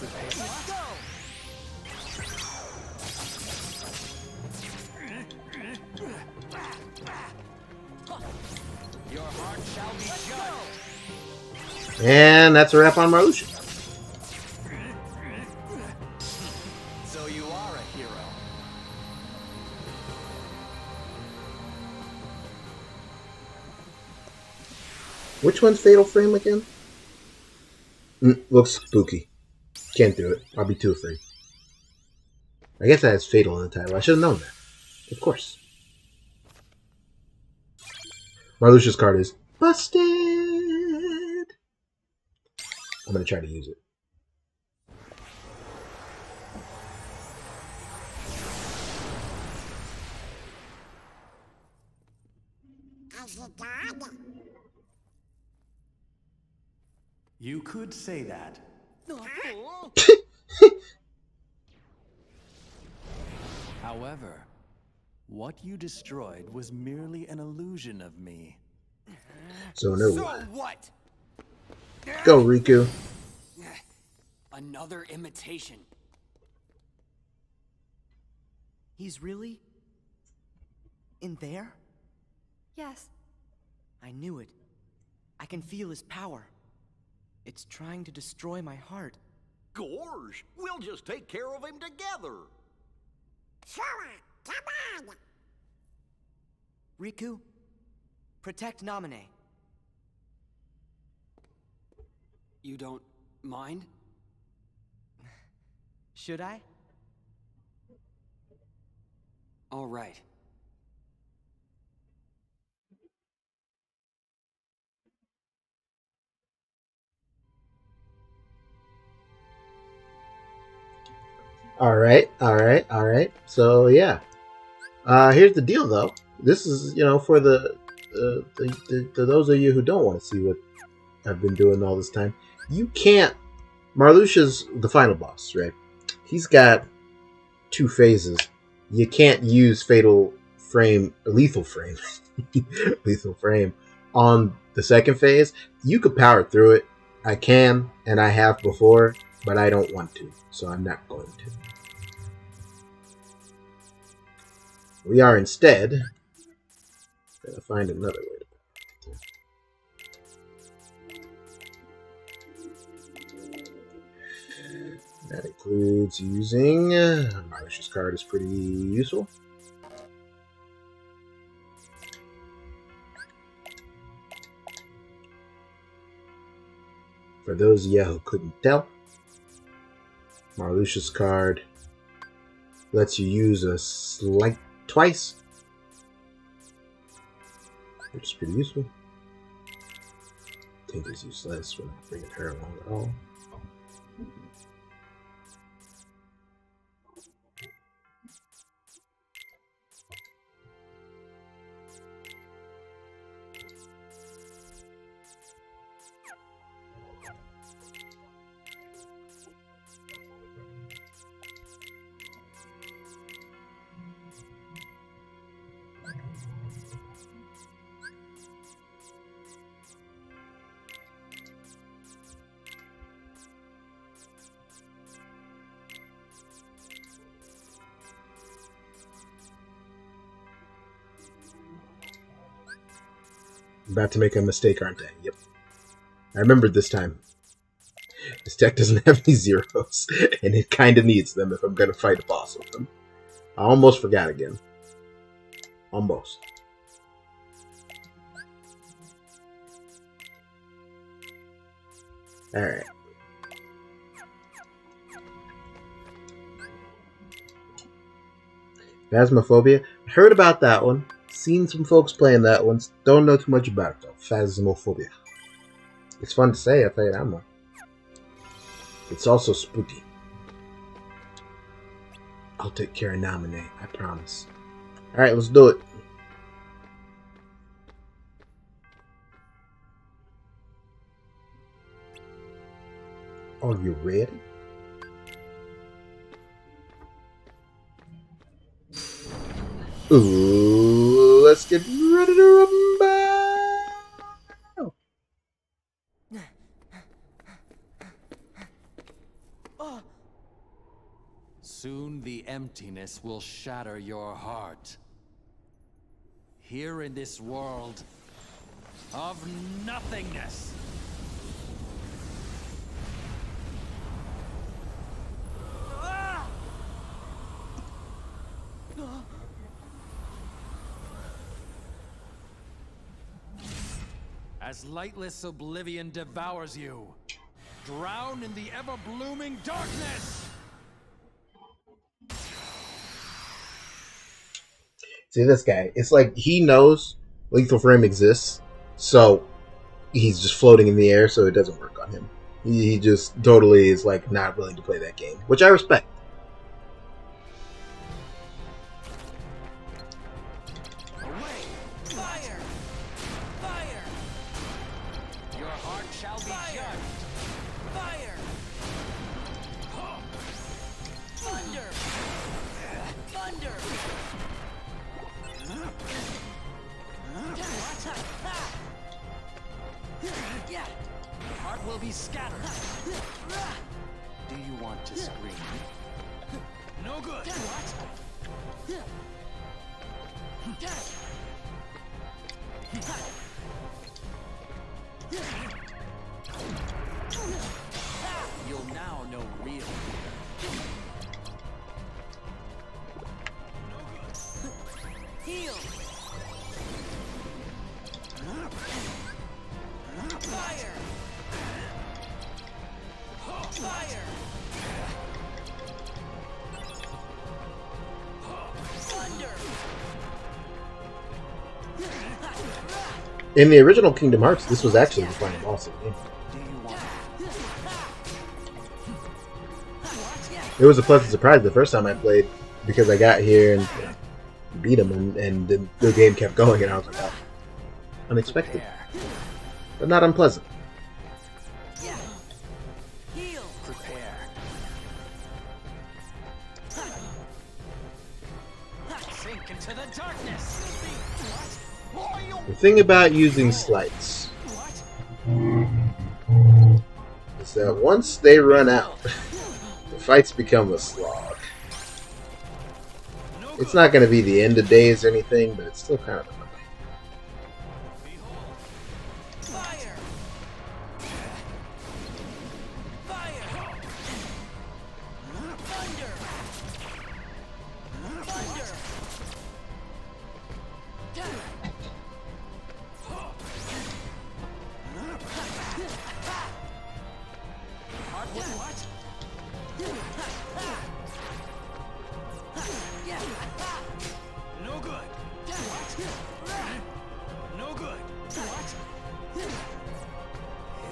And that's a wrap on Marluxia. So you are a hero. Which one's Fatal Frame again? Looks spooky. Can't do it. I'll be too afraid. I guess that has Fatal in the title. I should have known that. Of course. Marluxia's card is busted. I'm going to try to use it. You could say that. However, what you destroyed was merely an illusion of me. So no. So what? Go, Riku. Another imitation. He's really in there? Yes. I knew it. I can feel his power. It's trying to destroy my heart. Gorge, we'll just take care of him together. Sora, come on! Riku, protect Namine. You don't mind? Should I? All right. Alright. So, yeah. Here's the deal, though. This is, for the those of you who don't want to see what I've been doing all this time. You can't... Marluxia's the final boss, right? He's got 2 phases. You can't use Fatal Frame, or Lethal Frame, Lethal Frame on the second phase. You could power through it. I can, and I have before, but I don't want to, so I'm not going to. We are instead going to find another way to that includes using Marluxia's card is pretty useful. For those of you who couldn't tell, Marluxia's card lets you use a Slight twice, which is pretty useful. Tink is useless when bringing her along at all. About to make a mistake, aren't I? Yep. I remembered this time. This deck doesn't have any zeros, and it kind of needs them if I'm going to fight a boss with them. I almost forgot again. Almost. Alright. Phasmophobia. Heard about that one. Seen some folks playing that one. Don't know too much about it, though. Phasmophobia. It's fun to say, I'll tell you that much. It's also spooky. I'll take care of Namine, I promise. Alright, let's do it. Are you ready? Ooh, let's get ready to rumble. Soon the emptiness will shatter your heart. Here in this world of nothingness. As lightless oblivion devours you, drown in the ever-blooming darkness! See this guy, it's like he knows Lethal Frame exists, so he's just floating in the air, so it doesn't work on him. He just totally is like not willing to play that game, which I respect. Fire! Fire! Your heart shall be judged. Fire! Thunder! Thunder! Your heart will be scattered. Do you want to scream? No good. You'll now know real fear. Heal. Fire. Fire. Thunder. In the original Kingdom Hearts, this was actually the final boss of the game. It was a pleasant surprise the first time I played, because I got here and beat him, and the game kept going, and I was like, oh, unexpected, but not unpleasant. Prepare. Sink into the darkness. The thing about using slights is that once they run out, the fights become a slog. It's not going to be the end of days or anything, but it's still kind of annoying. Fire! Fire! Thunder! Thunder! What? No good. What? No good. What?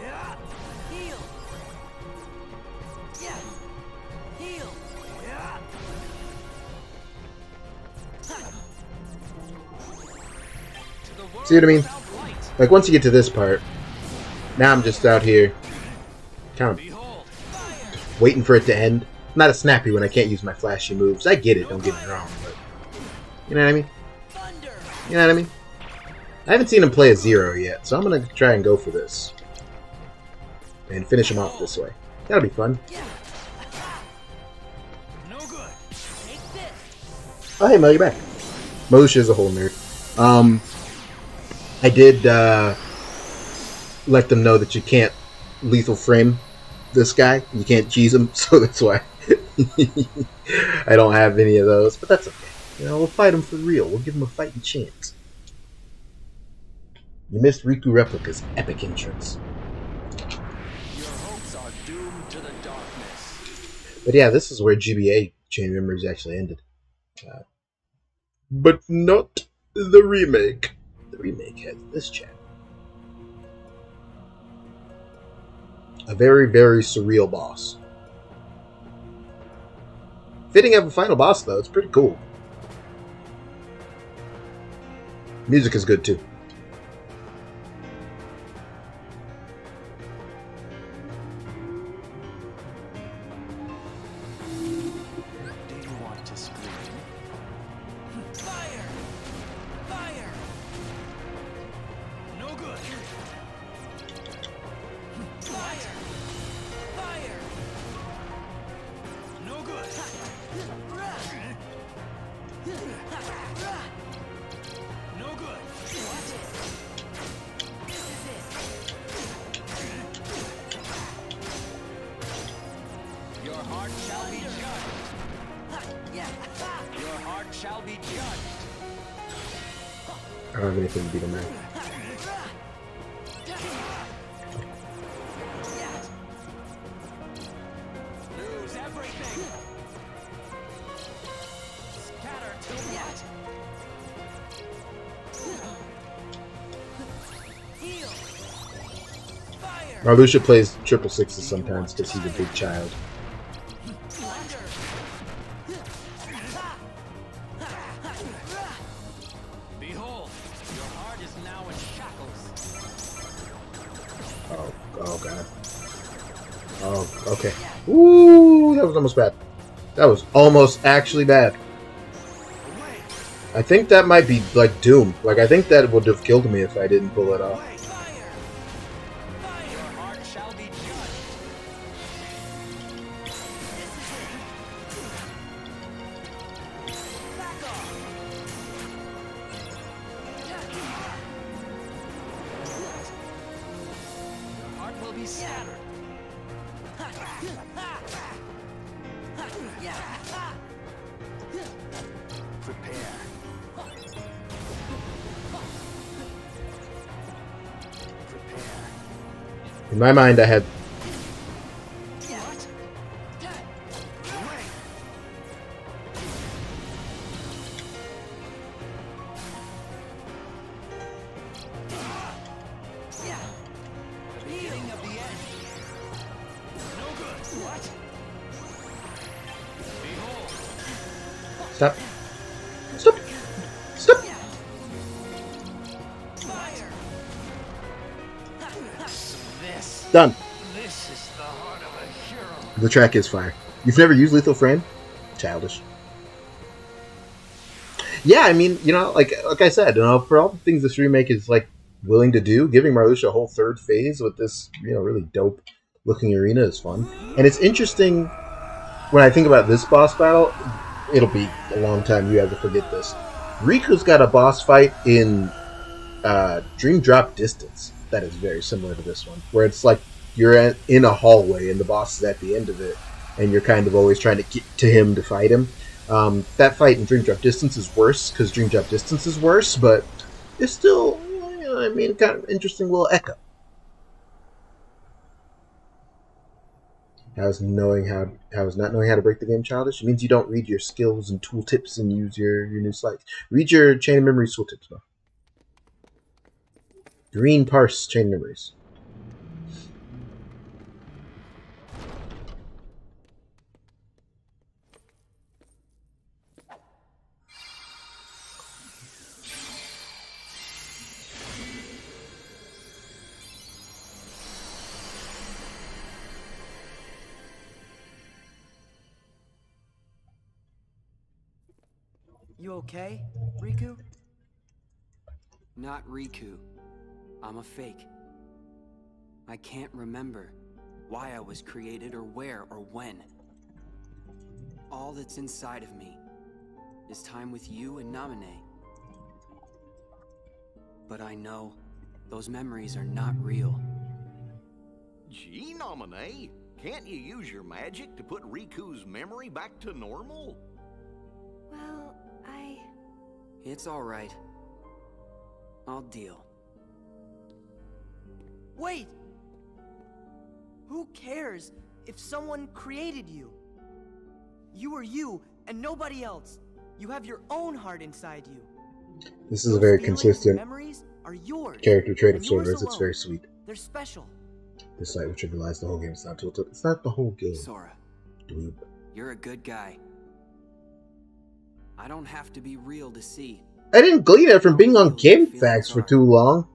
Yeah. Heal. Yeah. Heal. Yeah. See what I mean? Like, once you get to this part, now I'm just out here, kind of waiting for it to end. I'm not a snappy when I can't use my flashy moves. I get it, don't get me wrong, but you know what I mean? You know what I mean? I haven't seen him play a Zero yet, so I'm gonna try and go for this and finish him off this way. That'll be fun. Oh, hey, Mo, you're back. Moshe is a whole nerd. I did let them know that you can't lethal frame this guy. You can't cheese him, so that's why I don't have any of those. But that's okay. You know, we'll fight him for real. We'll give him a fighting chance. You missed Riku Replica's epic entrance. Your hopes are doomed to the darkness. But yeah, this is where GBA Chain Memories actually ended. But not the remake. The remake has this chat. A very, very surreal boss. Fitting of a final boss, though. It's pretty cool. Music is good, too. Do you want to scream? Fire! I don't have anything to beat him now. Lose everything. Scatter to what? Heal. Fire. Marluxia plays triple sixes sometimes because he's a big child. Behold, your heart is now in shackles. Oh god. Oh, okay. Ooh, that was almost bad. That was almost actually bad. I think that might be like Doom. Like, I think that would have killed me if I didn't pull it off. Fire. Fire. Your heart shall be judged. Back off. Your heart will be scattered. Prepare. Prepare. In my mind, I had... Beginning of the end. No good. What? Behold. Stop. Stop. Stop. Fire. This. Done. This is the heart of a hero. The track is fire. You've never used Lethal Frame? Childish. Yeah, I mean, you know, like I said, you know, for all the things this remake is like willing to do, giving Marluxia a whole third phase with this, you know, really dope looking arena is fun. And it's interesting when I think about this boss battle. It'll be a long time you have to forget this. Riku's got a boss fight in Dream Drop Distance that is very similar to this one, where it's like you're in a hallway and the boss is at the end of it, and you're kind of always trying to get to him to fight him. That fight in Dream Drop Distance is worse because Dream Drop Distance is worse, but it's still, you know, I mean, kind of interesting little echo. How is not knowing how to break the game childish? It means you don't read your skills and tooltips and use your new slides. Read your chain of memories tooltips, though. Green parse chain memories. You okay, Riku? Not Riku. I'm a fake. I can't remember why I was created or where or when. All that's inside of me is time with you and Namine. But I know those memories are not real. Gee, Namine, can't you use your magic to put Riku's memory back to normal? Well, It's all right. I'll deal. Wait! Who cares if someone created you? You are you and nobody else. You have your own heart inside you. This is a very Those feelings and consistent memories are yours, character trait of and yours Sora's. It's alone. very sweet. They're special. This site which underlies the whole game. It's not the whole game. Sora, Dweeb. you're a good guy. I don't have to be real to see. I didn't glean it from being on Game Facts for too long.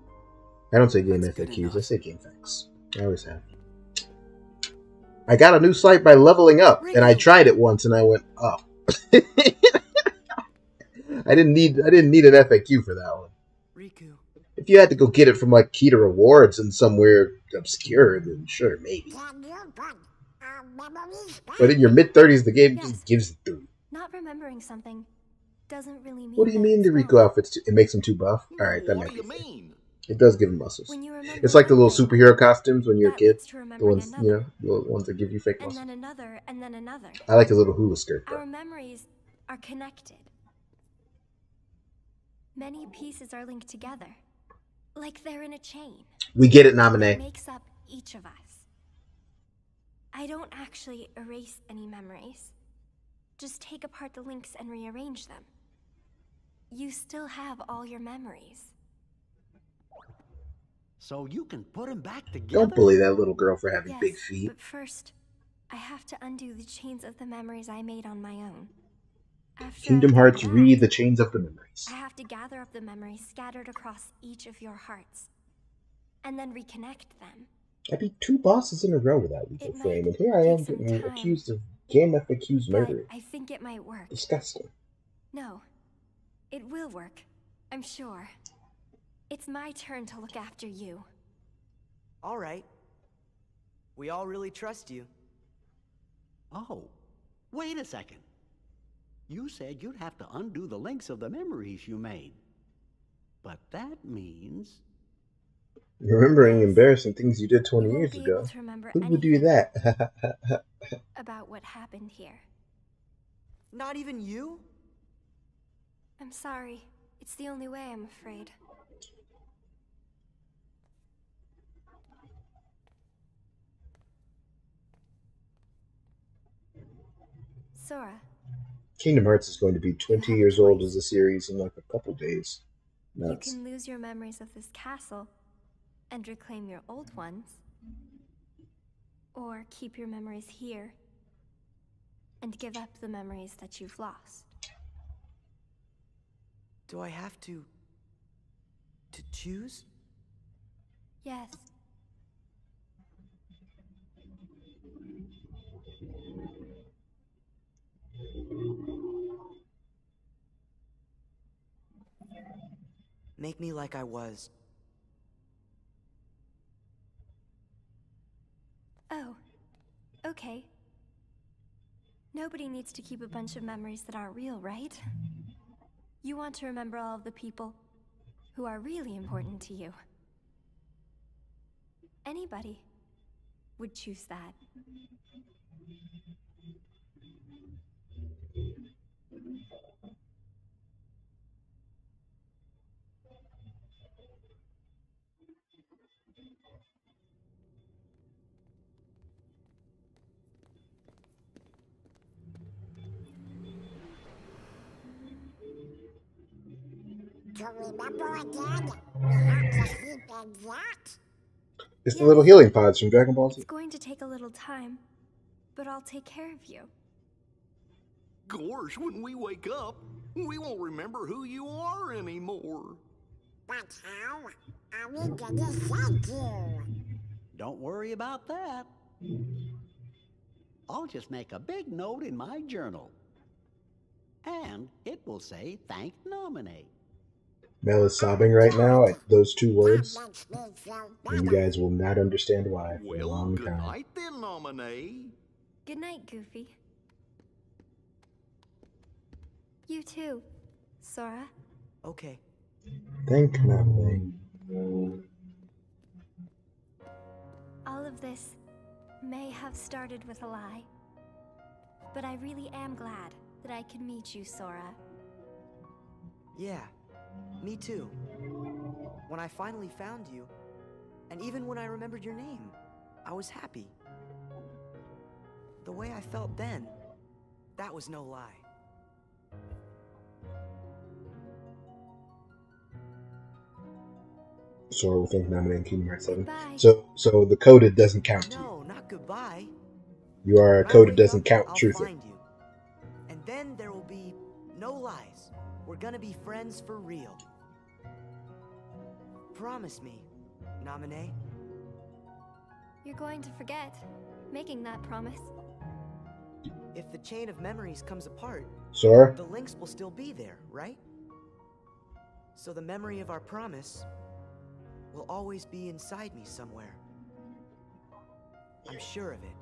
I don't say Game That's good FAQs, I enough. say Game Facts. I always have. I got a new site by leveling up, and I tried it once and I went, oh. I didn't need an FAQ for that one. Riku. If you had to go get it from like key to rewards and somewhere obscure, then sure, maybe. But in your mid-30s, the game just gives it to you. not remembering something doesn't really mean. What do you that mean the it's Riku wrong. outfits? It makes him too buff? Alright, that What might do be you fair. mean? It does give him muscles. When you remember It's like the little one thing, superhero costumes when you're a that kid. leads to The remembering ones, you know, another, the little ones that give you fake and muscles. then another, and then another. I like his little hula skirt, Our though. memories are connected. Many pieces are linked together, like they're in a chain. We get it, It Nominee. makes up each of us. I don't actually erase any memories. Just take apart the links and rearrange them. You still have all your memories. So you can put them back together? Don't bully that little girl for having Yes, big feet. but first, I have to undo the chains of the memories I made on my own. After Kingdom I've done Hearts that, read the chains of the memories. I have to gather up the memories scattered across each of your hearts, and then reconnect them. I beat 2 bosses in a row without lethal It might flame, and here I am take some getting time, accused of Game FAQ's But murder. I think it might work. Disgusting. No, it will work. I'm sure. It's my turn to look after you. All right. We all really trust you. Oh, wait a second. You said you'd have to undo the links of the memories you made. But that means... Remembering embarrassing things you did 20 You won't years be ago. able to remember Who would do anything that? about what happened here. Not even you? I'm sorry. It's the only way, I'm afraid. Sora, Kingdom Hearts is going to be 20 have a years old choice. as a series in like a couple days. you Nuts. can lose your memories of this castle and reclaim your old ones. Or keep your memories here and give up the memories that you've lost. Do I have to choose? Yes. Make me like I was. Oh, okay. Nobody needs to keep a bunch of memories that aren't real, right? You want to remember all of the people who are really important to you. Anybody would choose that. To remember again, we have to sleep in that? It's the Yes. little healing pods from Dragon Ball Z. It's going to take a little time, but I'll take care of you. Course, when we wake up, we won't remember who you are anymore. But how are we gonna thank you? Don't worry about that. I'll just make a big note in my journal. And it will say, thank Nominee. Mel is sobbing right now at those 2 words, That makes me feel and you better. guys will not understand why for a Well, long good time. night then, Nominee. Good night, Goofy. You too, Sora. Okay. Thank nothing. All of this may have started with a lie, but I really am glad that I could meet you, Sora. Yeah, me too. When I finally found you, and even when I remembered your name, I was happy. The way I felt then, that was no lie. Sora will thank Nominee in Kingdom Hearts 7. Goodbye. So the coded doesn't count to you. No, not goodbye. You are a When I coded wake doesn't up, count I'll truther. find you. And then there will be no lies. We're gonna be friends for real. Promise me, Nominee. You're going to forget making that promise. If the chain of memories comes apart, Sora? the links will still be there, right? So the memory of our promise will always be inside me somewhere. I'm sure of it.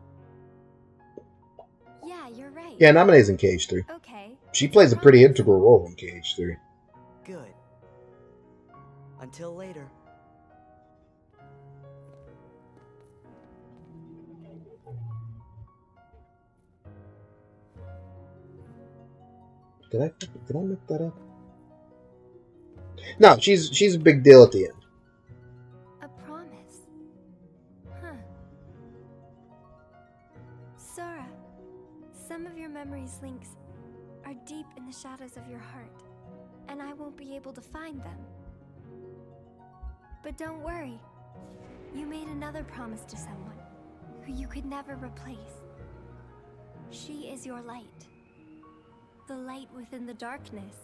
Yeah, you're right. Yeah, Nominee's in KH3. Okay. She it's plays a pretty promise. integral role in KH3. Good. Until later. Did I make that up? No, she's a big deal at the end. A promise. Huh. Sora, some of your memories' links are deep in the shadows of your heart, and I won't be able to find them. But don't worry. You made another promise to someone who you could never replace. She is your light. The light within the darkness.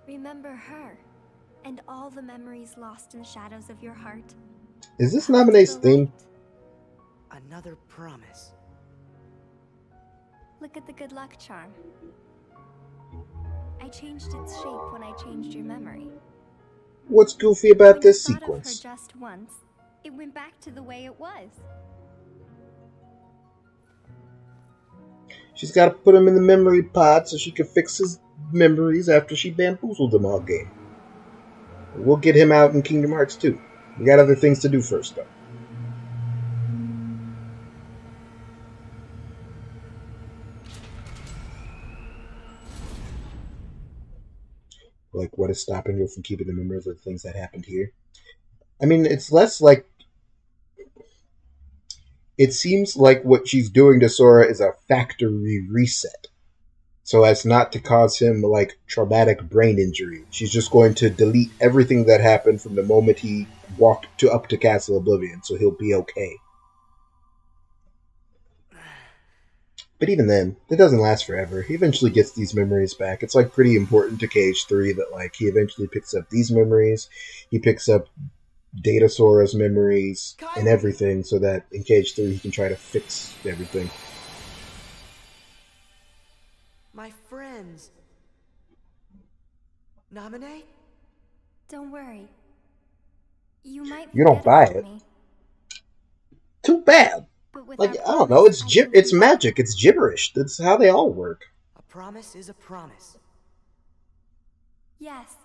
Remember her, and all the memories lost in the shadows of your heart. Is this Come into Namine's the theme? light. Another promise. Look at the good luck charm. I changed its shape when I changed your memory. What's goofy about When this you thought of her sequence? just once, it went back to the way it was. She's got to put him in the memory pod so she can fix his memories after she bamboozled him all game. We'll get him out in Kingdom Hearts 2. We got other things to do first, though. Like, what is stopping her from keeping the memories of the things that happened here? I mean, it's less like... It seems like what she's doing to Sora is a factory reset, so as not to cause him, like, traumatic brain injury. She's just going to delete everything that happened from the moment he walked up to Castle Oblivion, so he'll be okay. But even then, it doesn't last forever. He eventually gets these memories back. It's, like, pretty important to KH3 that, like, he eventually picks up these memories. He picks up Data Sora's memories and everything, so that in KH3 he can try to fix everything. My friends. Namine? Don't worry. You might You don't forget buy about it. me, Too bad. but with Like, our I don't know, promise, it's I can it's keep it. magic, it's gibberish. That's how they all work. A promise is a promise. Yes.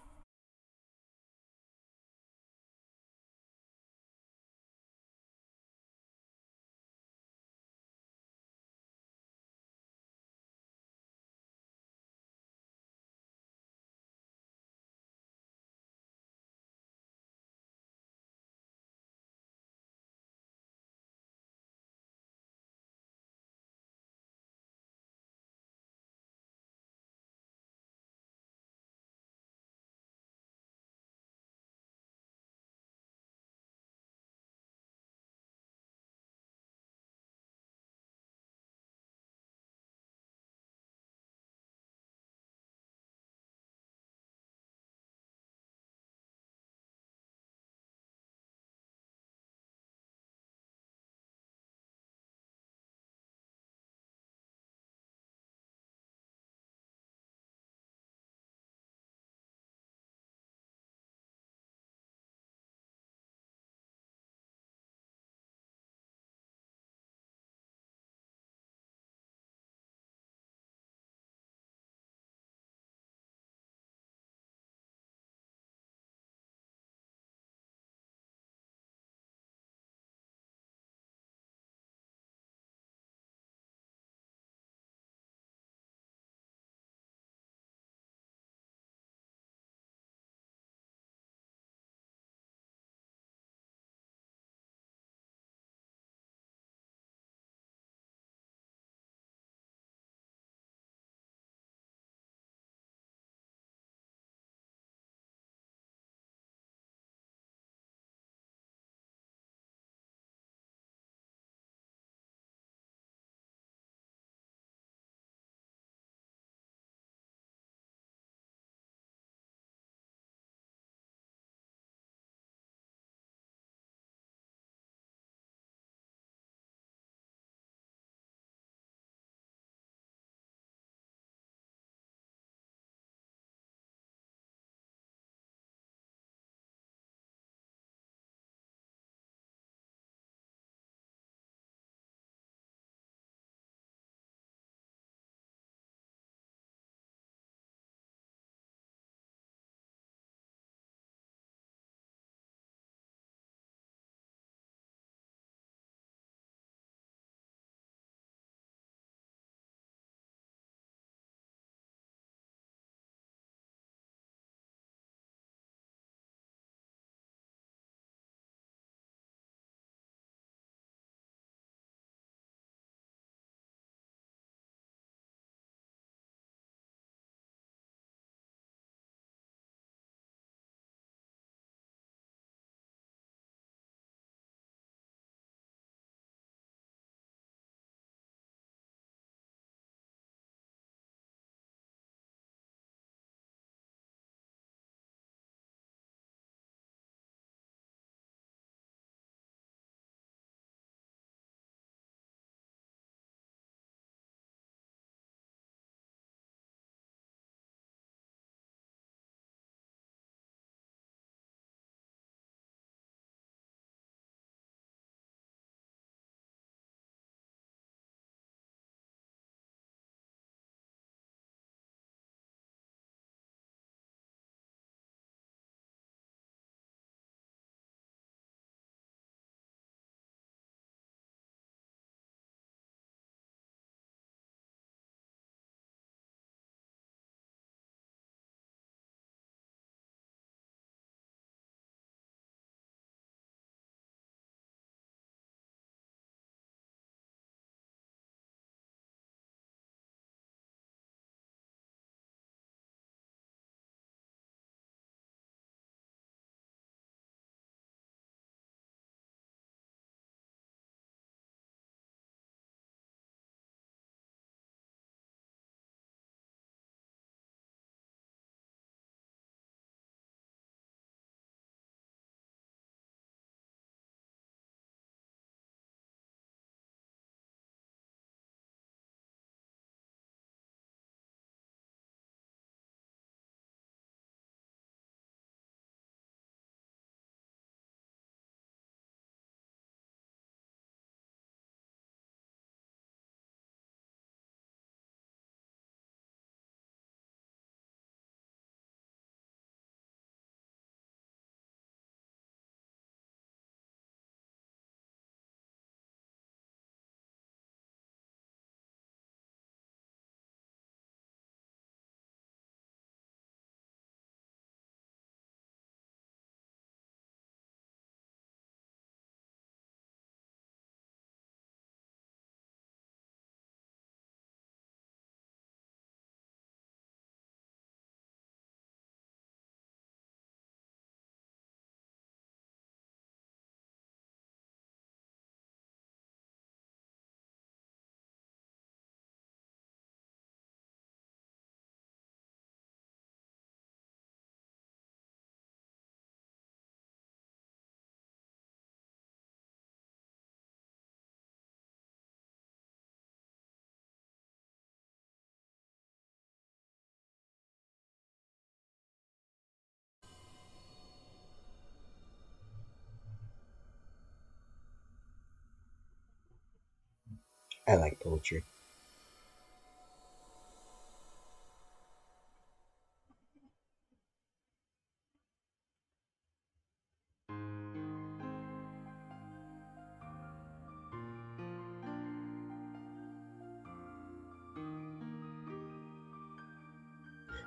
I like poetry.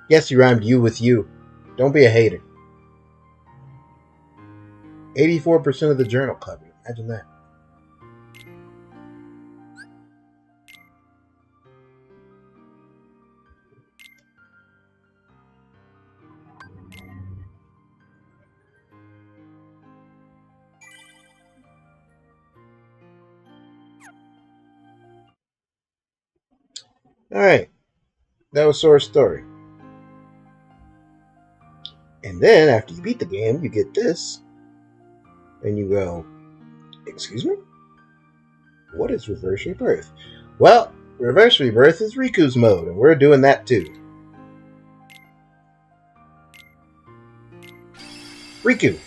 Yes, you rhymed you with you. Don't be a hater. 84% of the journal covered. Imagine that. Alright. That was Sora's story. And then, after you beat the game, you get this. And you go, excuse me? What is reverse rebirth? Well, reverse rebirth is Riku's mode, and we're doing that too. Riku.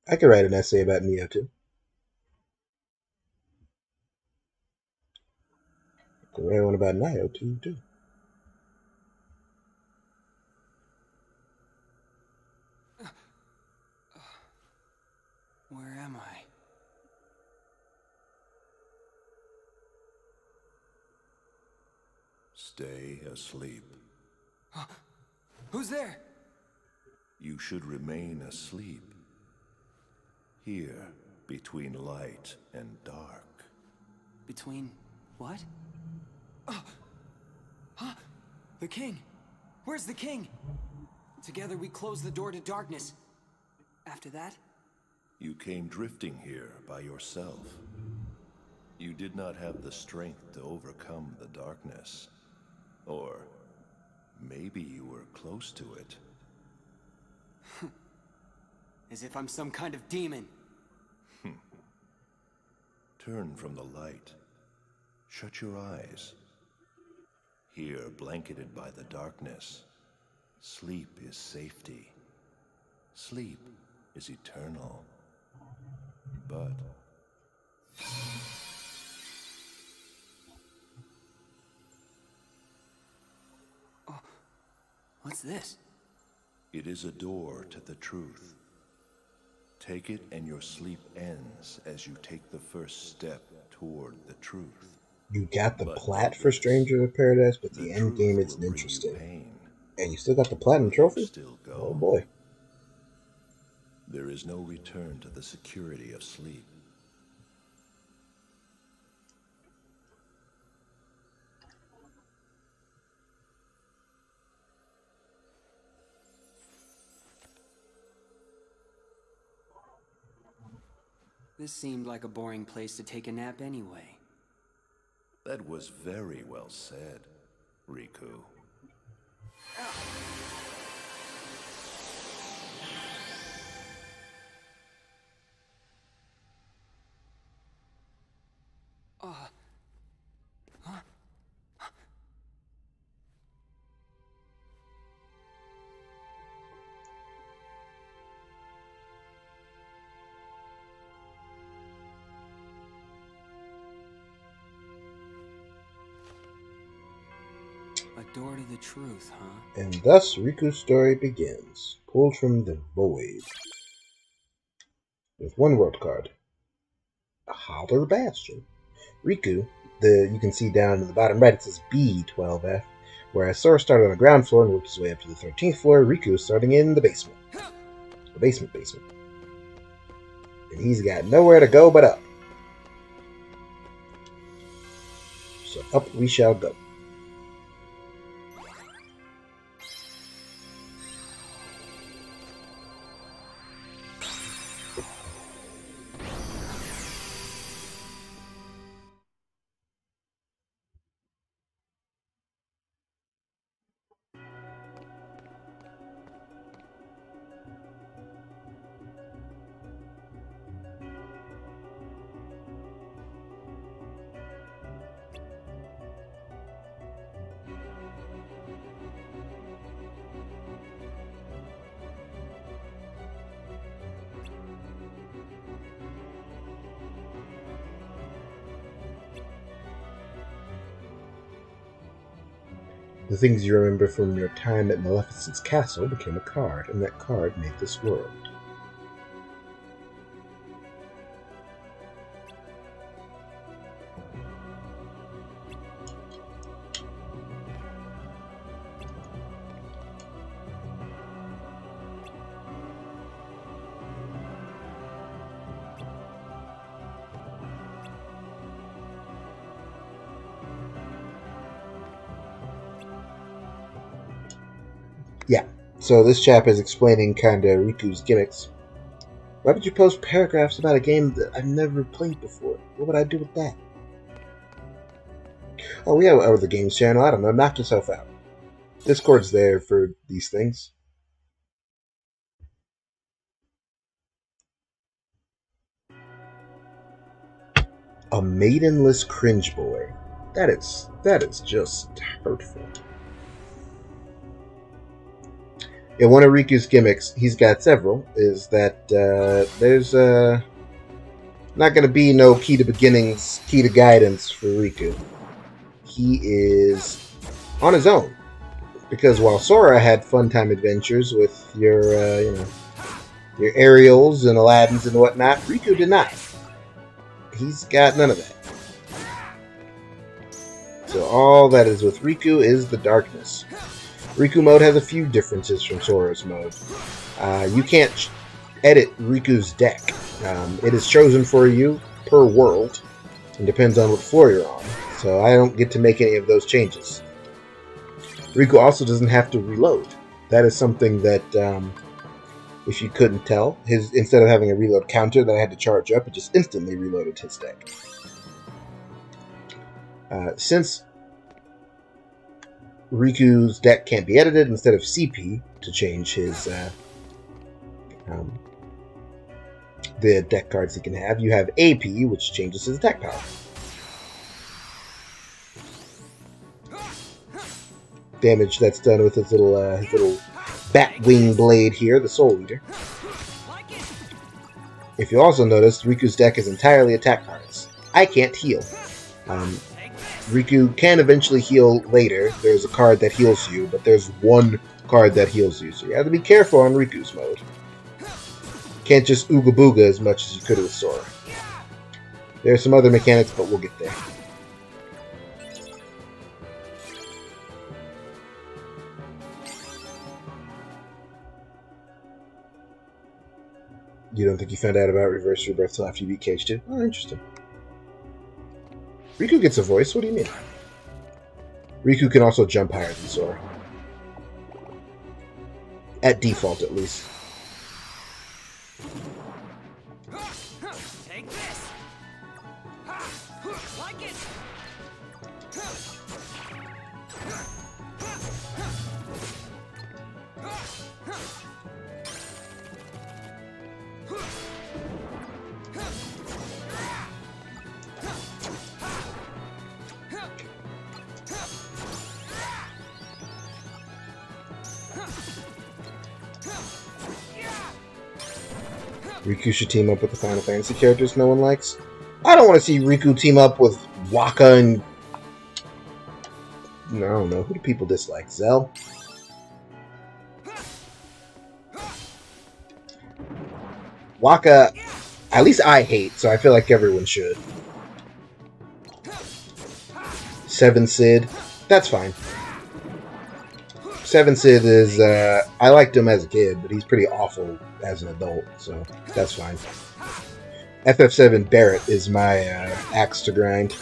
I could write an essay about Neo too. I could write one about Nio too. Where am I? Stay asleep. Who's there? You should remain asleep. Here, between light and dark. Between what? The king! Where's the king? Together we close the door to darkness. After that? You came drifting here by yourself. You did not have the strength to overcome the darkness. Or maybe you were close to it. As if I'm some kind of demon. Turn from the light. Shut your eyes. Here, blanketed by the darkness, sleep is safety. Sleep is eternal. But What's this? it is a door to the truth. Take it and your sleep ends as you take the first step toward the truth. You got the But plat know for this, Stranger of Paradise, but the the end truth game will isn't bring you interesting. pain. And you still got the platinum You trophy? still go. Oh boy. There is no return to the security of sleep. This seemed like a boring place to take a nap anyway. That was very well said, Riku. A door to the truth, huh? And thus Riku's story begins, pulled from the void. With one world card. A Holler Bastion. Riku, you can see down in the bottom right it says B12F, whereas Sora started on the ground floor and worked his way up to the 13th floor, Riku is starting in the basement. The basement. And he's got nowhere to go but up. So up we shall go. The things you remember from your time at Maleficent's castle became a card, and that card made this world. Yeah, so this chap is explaining kind of Riku's gimmicks. Why would you post paragraphs about a game that I've never played before? What would I do with that? Oh, we have other games channel. I don't know. Knock yourself out. Discord's there for these things. A maidenless cringe boy. That is just hurtful. Yeah, one of Riku's gimmicks, he's got several, is that there's not going to be no key to beginnings, key to guidance for Riku. He is on his own. Because while Sora had fun-time adventures with your Ariels and Aladdins and whatnot, Riku did not. He's got none of that. So all that is with Riku is the darkness. Riku Mode has a few differences from Sora's mode. You can't edit Riku's deck. It is chosen for you per world, and depends on what floor you're on. So I don't get to make any of those changes. Riku also doesn't have to reload. That is something that, if you couldn't tell, instead of having a reload counter that I had to charge up, it just instantly reloaded his deck. Since Riku's deck can't be edited, instead of CP to change his the deck cards he can have, you have AP, which changes his deck power. Damage that's done with his little bat wing blade here, the Soul Eater. If you also notice, Riku's deck is entirely attack cards. I can't heal. Riku can eventually heal later. There's a card that heals you, but there's one card that heals you, so you have to be careful on Riku's mode. Can't just ooga booga as much as you could with Sora. There are some other mechanics, but we'll get there. You don't think you found out about Reverse Rebirth till after you beat Cage 2? Oh, interesting. Riku gets a voice? What do you mean? Riku can also jump higher than Sora. At default, at least. Take this. Like it. Riku should team up with the Final Fantasy characters no one likes. I don't want to see Riku team up with Waka and... No, I don't know. Who do people dislike? Zell? Waka, at least I hate, so I feel like everyone should. Seven Sid, that's fine. Seven Sid is, I liked him as a kid, but he's pretty awful as an adult, so that's fine. FF7 Barrett is my axe to grind.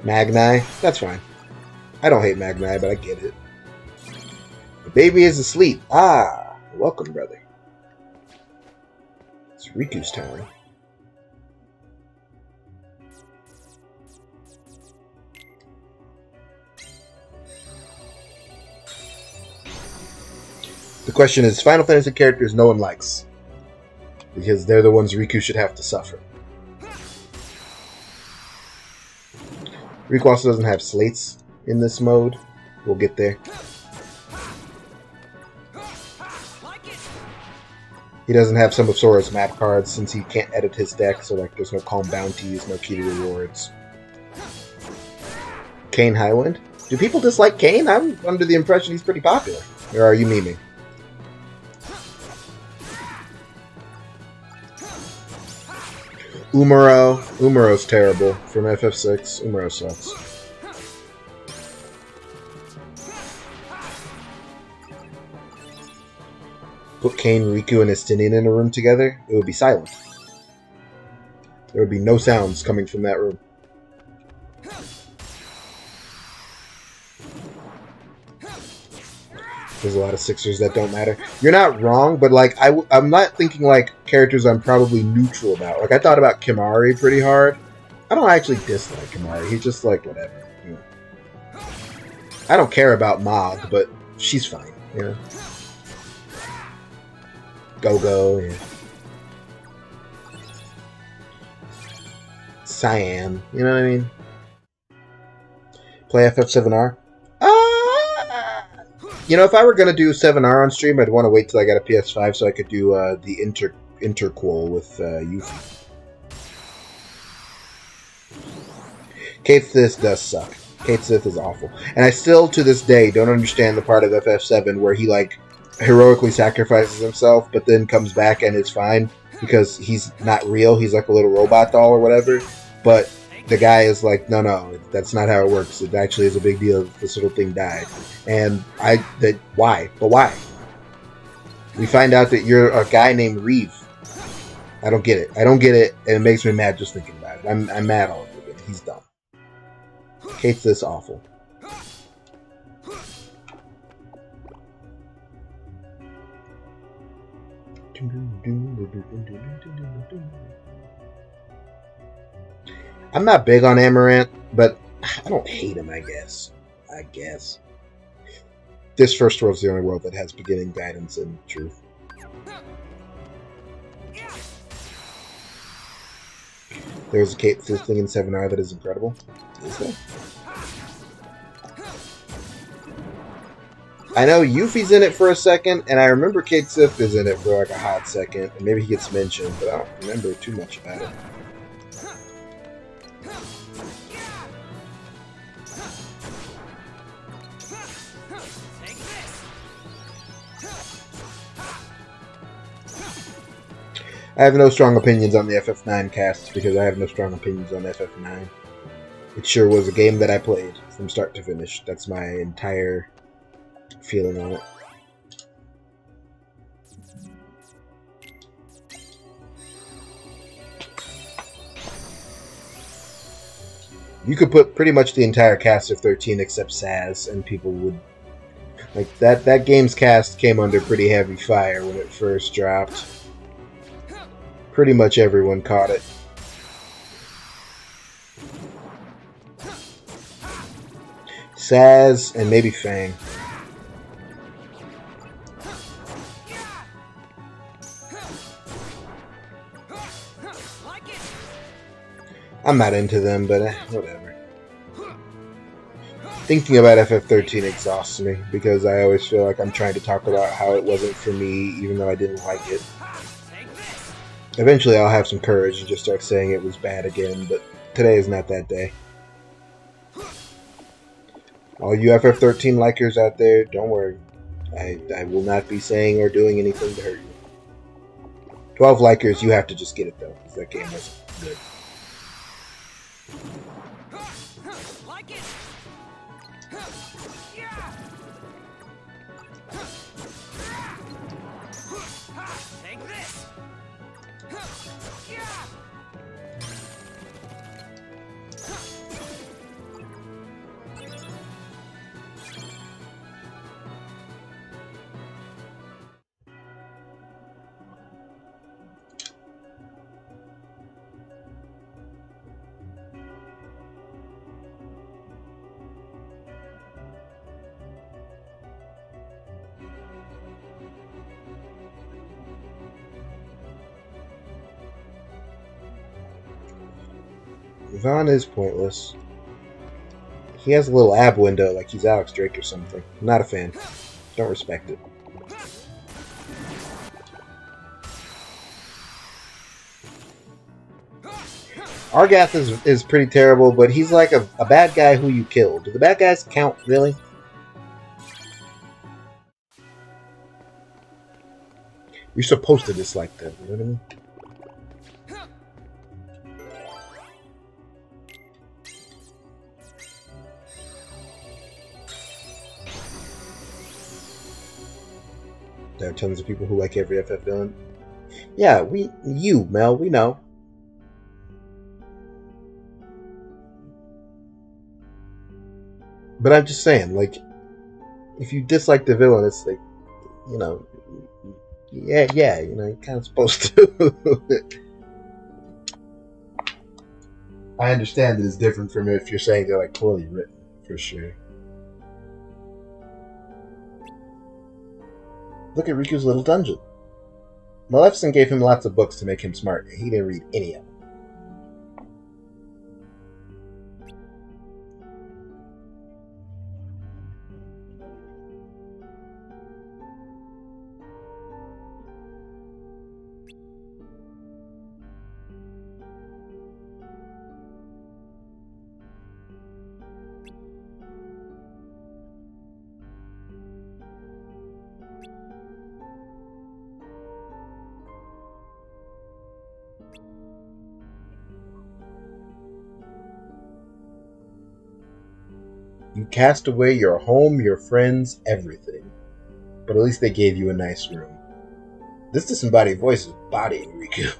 Magni, that's fine. I don't hate Magni, but I get it. The baby is asleep. Ah, welcome, brother. It's Riku's turn. The question is, Final Fantasy characters no one likes. Because they're the ones Riku should have to suffer. Riku also doesn't have slates in this mode. We'll get there. He doesn't have some of Sora's map cards since he can't edit his deck, so like there's no calm bounties, no key to rewards. Kane Highwind? Do people dislike Kane? I'm under the impression he's pretty popular. Or are you memeing? Umaro. Umaro's terrible from FF6. Umaro sucks. Put Kane, Riku, and Estinian in a room together, it would be silent. There would be no sounds coming from that room. There's a lot of Sixers that don't matter. You're not wrong, but like I'm not thinking like characters I'm probably neutral about. Like I thought about Kimari pretty hard. I don't actually dislike Kimari. He's just like whatever. You know. I don't care about Mog, but she's fine. You know. Go-Go. Yeah. Cyan. You know what I mean? Play FF7R. You know, if I were going to do 7R on stream, I'd want to wait till I got a PS5 so I could do the interquel with Yuffie. Kate Sith does suck. Kate Sith is awful. And I still, to this day, don't understand the part of FF7 where he, like, heroically sacrifices himself, but then comes back and is fine because he's not real. He's like a little robot doll or whatever. But the guy is like, no, that's not how it works. It actually is a big deal if this little thing died. And why? But why? We find out that you're a guy named Reeve. I don't get it. I don't get it, and it makes me mad just thinking about it. I'm mad all over it. He's dumb. Kate's this awful. I'm not big on Amaranth, but I don't hate him, I guess. This first world's the only world that has beginning, guidance, and truth. There's a Kate Sith thing in 7R that is incredible. Is there? I know Yuffie's in it for a second, and I remember Kate Sith is in it for like a hot second, and maybe he gets mentioned, but I don't remember too much about it. I have no strong opinions on the FF9 cast because I have no strong opinions on FF9. It sure was a game that I played from start to finish. That's my entire feeling on it. You could put pretty much the entire cast of 13 except Saz, and people would... Like, that game's cast came under pretty heavy fire when it first dropped. Pretty much everyone caught it. Saz and maybe Fang. I'm not into them, but whatever. Thinking about FF13 exhausts me because I always feel like I'm trying to talk about how it wasn't for me, even though I didn't like it. Eventually I'll have some courage and just start saying it was bad again, but today is not that day. All you FF13 likers out there, don't worry. I will not be saying or doing anything to hurt you. 12 likers, you have to just get it though, because that game wasn't good. Vaughn is pointless. He has a little ab window like he's Alex Drake or something. I'm not a fan. Don't respect it. Argath is pretty terrible, but he's like a bad guy who you killed. Do the bad guys count, really? You're supposed to dislike them, you know what I mean? There are tons of people who like every FF villain. Yeah, Mel, we know. But I'm just saying, like, if you dislike the villain, it's like, you know, yeah, you know, you're kind of supposed to. I understand that it's different from if you're saying they're, like, poorly written, for sure. Look at Riku's little dungeon. Maleficent gave him lots of books to make him smart, and he didn't read any of them. You cast away your home, your friends, everything. But at least they gave you a nice room. This disembodied voice is bodying Riku.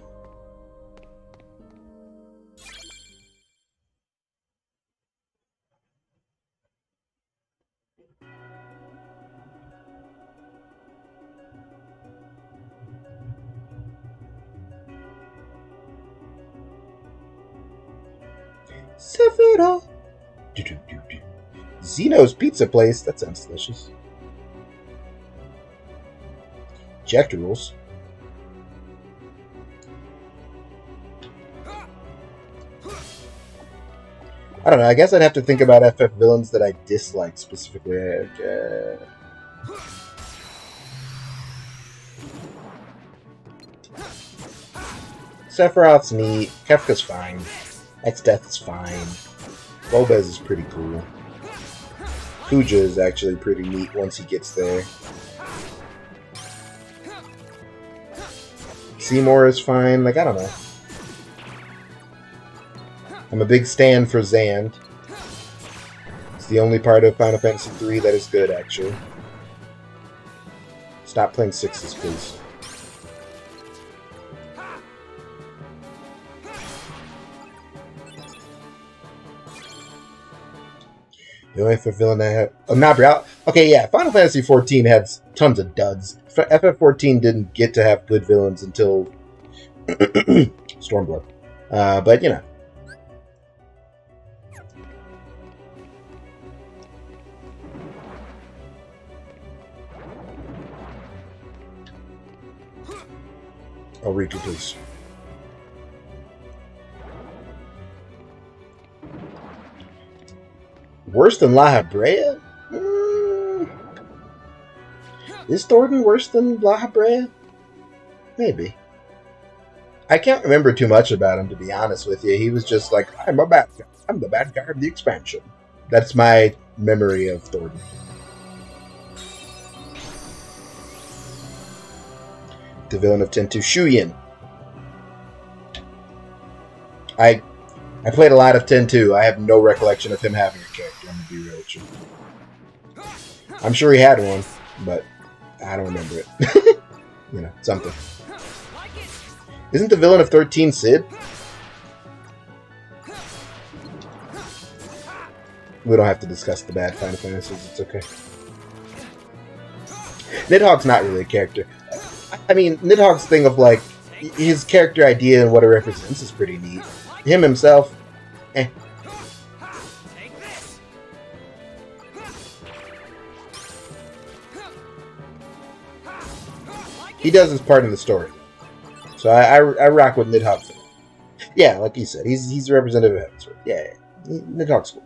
Sephiroth! Zeno's Pizza Place. That sounds delicious. Jack rules. I don't know. I guess I'd have to think about FF villains that I dislike specifically. Sephiroth's neat. Kefka's fine. X-Death is fine. Lopez is pretty cool. Kuja is actually pretty neat once he gets there. Seymour is fine. Like, I don't know. I'm a big stan for Zand. It's the only part of Final Fantasy III that is good, actually. Stop playing sixes, please. The only FF villain I have... Oh, Nabri. Okay, yeah. Final Fantasy XIV had tons of duds. FF14 didn't get to have good villains until Stormblood. But, you know. Oh, Riku, please. Worse than La Habrea? Is Thornton worse than La Habrea? Maybe. I can't remember too much about him, to be honest with you. He was just like, I'm the bad guy of the expansion. That's my memory of Thornton. The villain of Ten-2, Shuyin. I played a lot of 10-2. I have no recollection of him having a character, I'm going to be real with you. I'm sure he had one, but I don't remember it. You know, something. Isn't the villain of 13 Sid? We don't have to discuss the bad Final Fantasies, it's okay. Nidhogg's not really a character. I mean, Nidhogg's thing of, like, his character idea and what it represents is pretty neat. Him himself, eh. He does his part in the story. So I rock with Nidhogg. Yeah, like you said, he's a representative of Heaven's Sword. Yeah, Nidhogg's cool.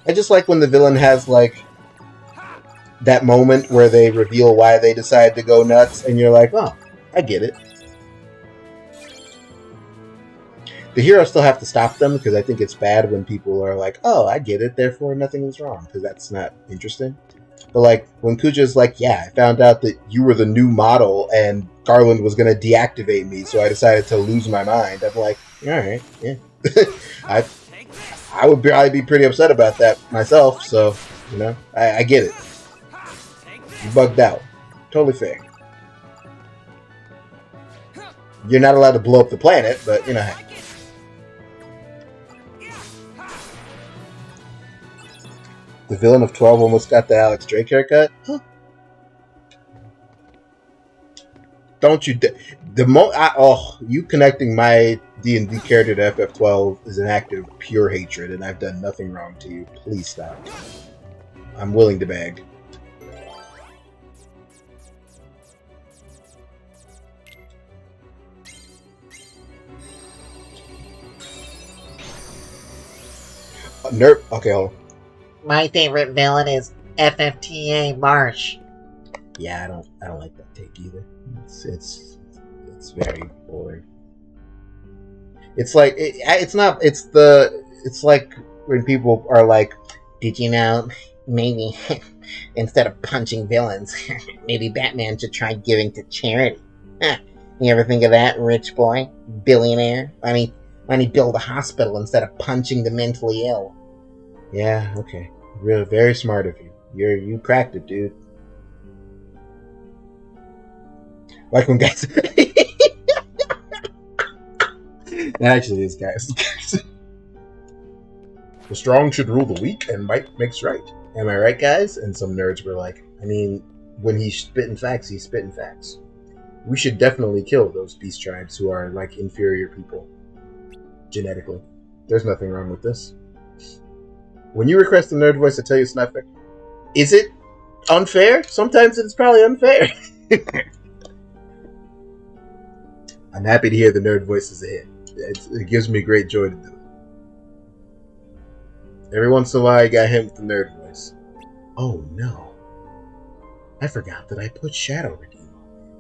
I just like when the villain has, like, that moment where they reveal why they decide to go nuts, and you're like, oh, I get it. The heroes still have to stop them, because I think it's bad when people are like, oh, I get it, therefore nothing was wrong, because that's not interesting. But, like, when Kuja's like, yeah, I found out that you were the new model, and Garland was going to deactivate me, so I decided to lose my mind. I'm like, alright, yeah. I would probably be pretty upset about that myself, so, you know, I get it. You bugged out. Totally fair. You're not allowed to blow up the planet, but, you know, hey. The villain of 12 almost got the Alex Drake haircut? Huh. Don't you... you connecting my D&D character to FF12 is an act of pure hatred, and I've done nothing wrong to you. Please stop. I'm willing to beg. Nerf. Okay, hold on. My favorite villain is FFTA Marsh. Yeah, I don't like that take either. It's very boring. It's like it's like when people are like, did you know, maybe instead of punching villains, maybe Batman should try giving to charity. Huh. You ever think of that, rich boy? Billionaire? Why don't he build a hospital instead of punching the mentally ill? Yeah, okay. Really, very smart of you. You cracked it, dude. Like when guys... Actually, this guys. The strong should rule the weak, and might makes right. Am I right, guys? And some nerds were like, I mean, when he's spitting facts, he's spitting facts. We should definitely kill those beast tribes who are, like, inferior people. Genetically. There's nothing wrong with this. When you request a nerd voice, I tell you it's not fair. Is it unfair? Sometimes it's probably unfair. I'm happy to hear the nerd voice is a hit. It gives me great joy to do it. Every once in a while, I got him with the nerd voice. Oh no. I forgot that I put Shadow Redeem on.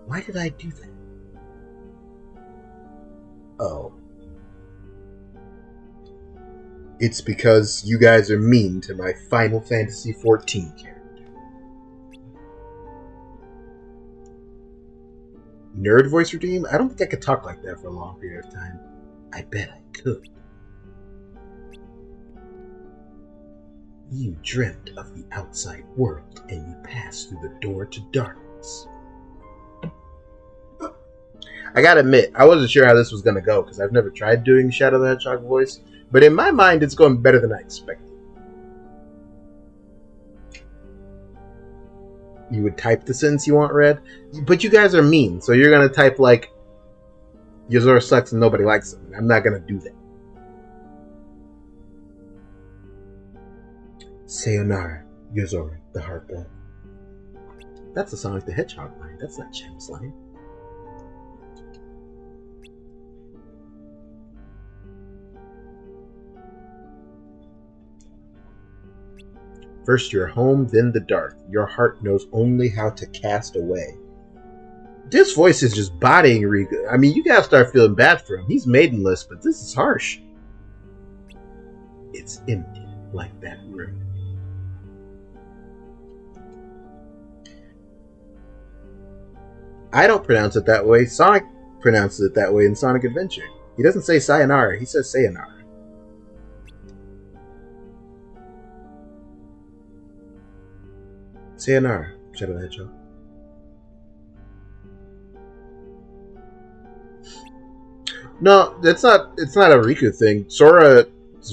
Why did I do that? Oh. It's because you guys are mean to my Final Fantasy XIV character. Nerd voice redeem? I don't think I could talk like that for a long period of time. I bet I could. You dreamt of the outside world and you passed through the door to darkness. I gotta admit, I wasn't sure how this was gonna go because I've never tried doing Shadow the Hedgehog voice. But in my mind, it's going better than I expected. You would type the sentence you want read? But you guys are mean, so you're going to type like, Yozora sucks and nobody likes him. I'm not going to do that. Sayonara, Yozora, the Heartbell. That's a Sonic the Hedgehog line. That's not Cham's line. First your home, then the dark. Your heart knows only how to cast away. This voice is just bodying Riku. I mean, you gotta start feeling bad for him. He's maidenless, but this is harsh. It's empty, like that room. I don't pronounce it that way. Sonic pronounces it that way in Sonic Adventure. He doesn't say sayonara, he says sayonara. Sayonara, Shadow the Hedgehog. No, it's not a Riku thing. Sora's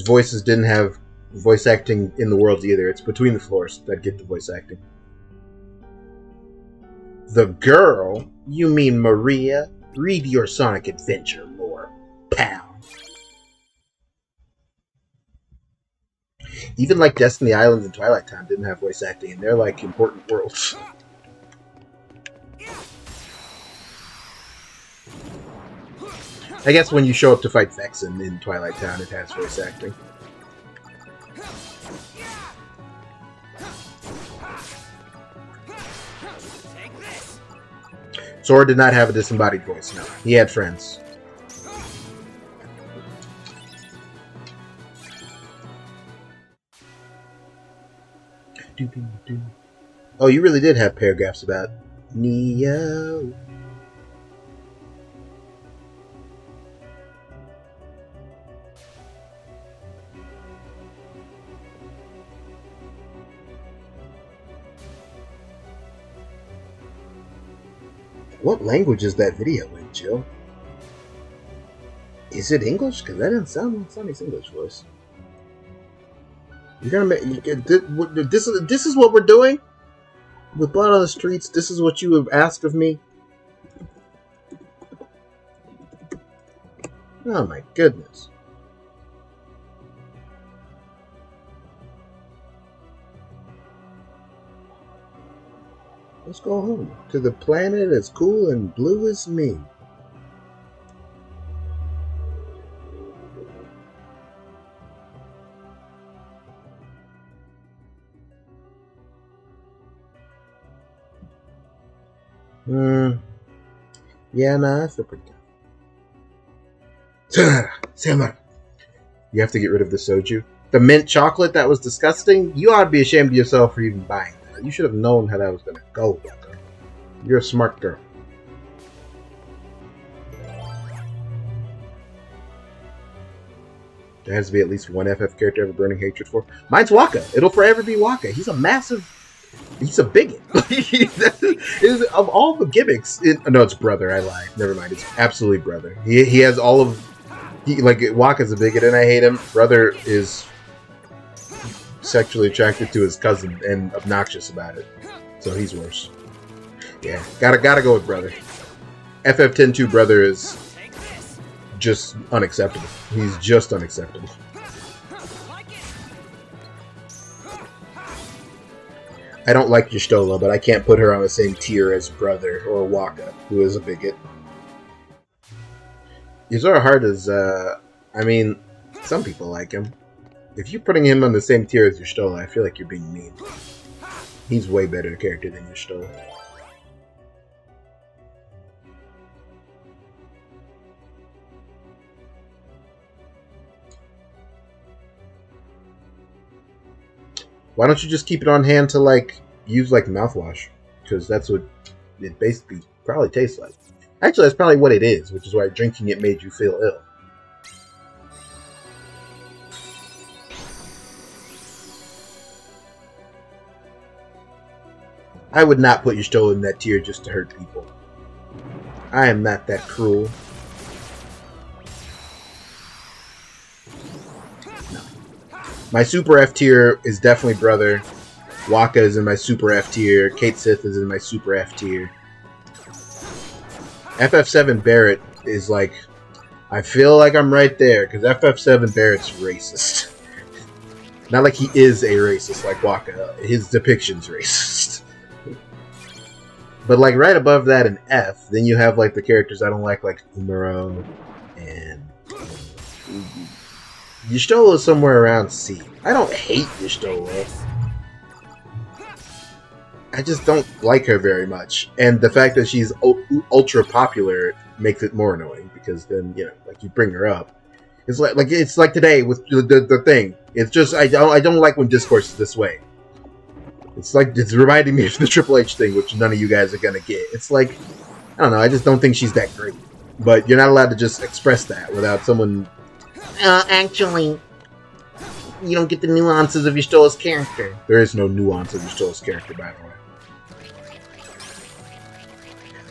voices didn't have voice acting in the worlds either. It's between the floors that get the voice acting. The girl? You mean Maria? Read your Sonic Adventure lore, pal. Even like Destiny Islands and Twilight Town didn't have voice acting, and they're like important worlds. I guess when you show up to fight Vexen in Twilight Town, it has voice acting. Sora did not have a disembodied voice, no. He had friends. Oh, you really did have paragraphs about Neo. What language is that video in, Jill? Is it English? Because that didn't sound like Sonny's English voice. You're gonna make this is what we're doing with blood on the streets. This is what you have asked of me. Oh my goodness. Let's go home to the planet as cool and blue as me. Yeah, nah, I feel pretty good. Samar, you have to get rid of the soju. The mint chocolate, that was disgusting. You ought to be ashamed of yourself for even buying that. You should have known how that was going to go, girl. You're a smart girl. There has to be at least one FF character ever burning hatred for. Mine's Waka. It'll forever be Waka. He's a massive... He's a bigot. Of all the gimmicks... No, it's brother. I lied. Never mind. It's absolutely brother. He has all of... like, Waka's a bigot and I hate him. Brother is sexually attracted to his cousin and obnoxious about it. So he's worse. Yeah. Gotta go with brother. FF102 brother is just unacceptable. He's just unacceptable. I don't like Y'shtola, but I can't put her on the same tier as brother or Waka, who is a bigot. Yozora Heart is, I mean, some people like him. If you're putting him on the same tier as Y'shtola, I feel like you're being mean. He's way better character than Y'shtola. Why don't you just keep it on hand to, like, use, like, mouthwash? Because that's what it basically probably tastes like. Actually, that's probably what it is, which is why drinking it made you feel ill. I would not put Y'shtola in that tier just to hurt people. I am not that cruel. No. My Super F tier is definitely brother. Waka is in my Super F tier. Kate Sith is in my Super F tier. FF7 Barrett is like... I feel like I'm right there, because FF7 Barrett's racist. Not like he is a racist like Waka. His depiction's racist. But like right above that in F, then you have like the characters I don't like Umaro and Y'shtola is somewhere around C. I don't hate Y'shtola. I just don't like her very much. And the fact that she's ultra popular makes it more annoying, because then, you know, like, you bring her up. It's like today with the thing. It's just I don't like when discourse is this way. It's like it's reminding me of the Triple H thing, which none of you guys are gonna get. It's like, I don't know, I just don't think she's that great. But you're not allowed to just express that without someone... Actually, you don't get the nuances of Y'shtola's character. There is no nuance of Y'shtola's character, by the way.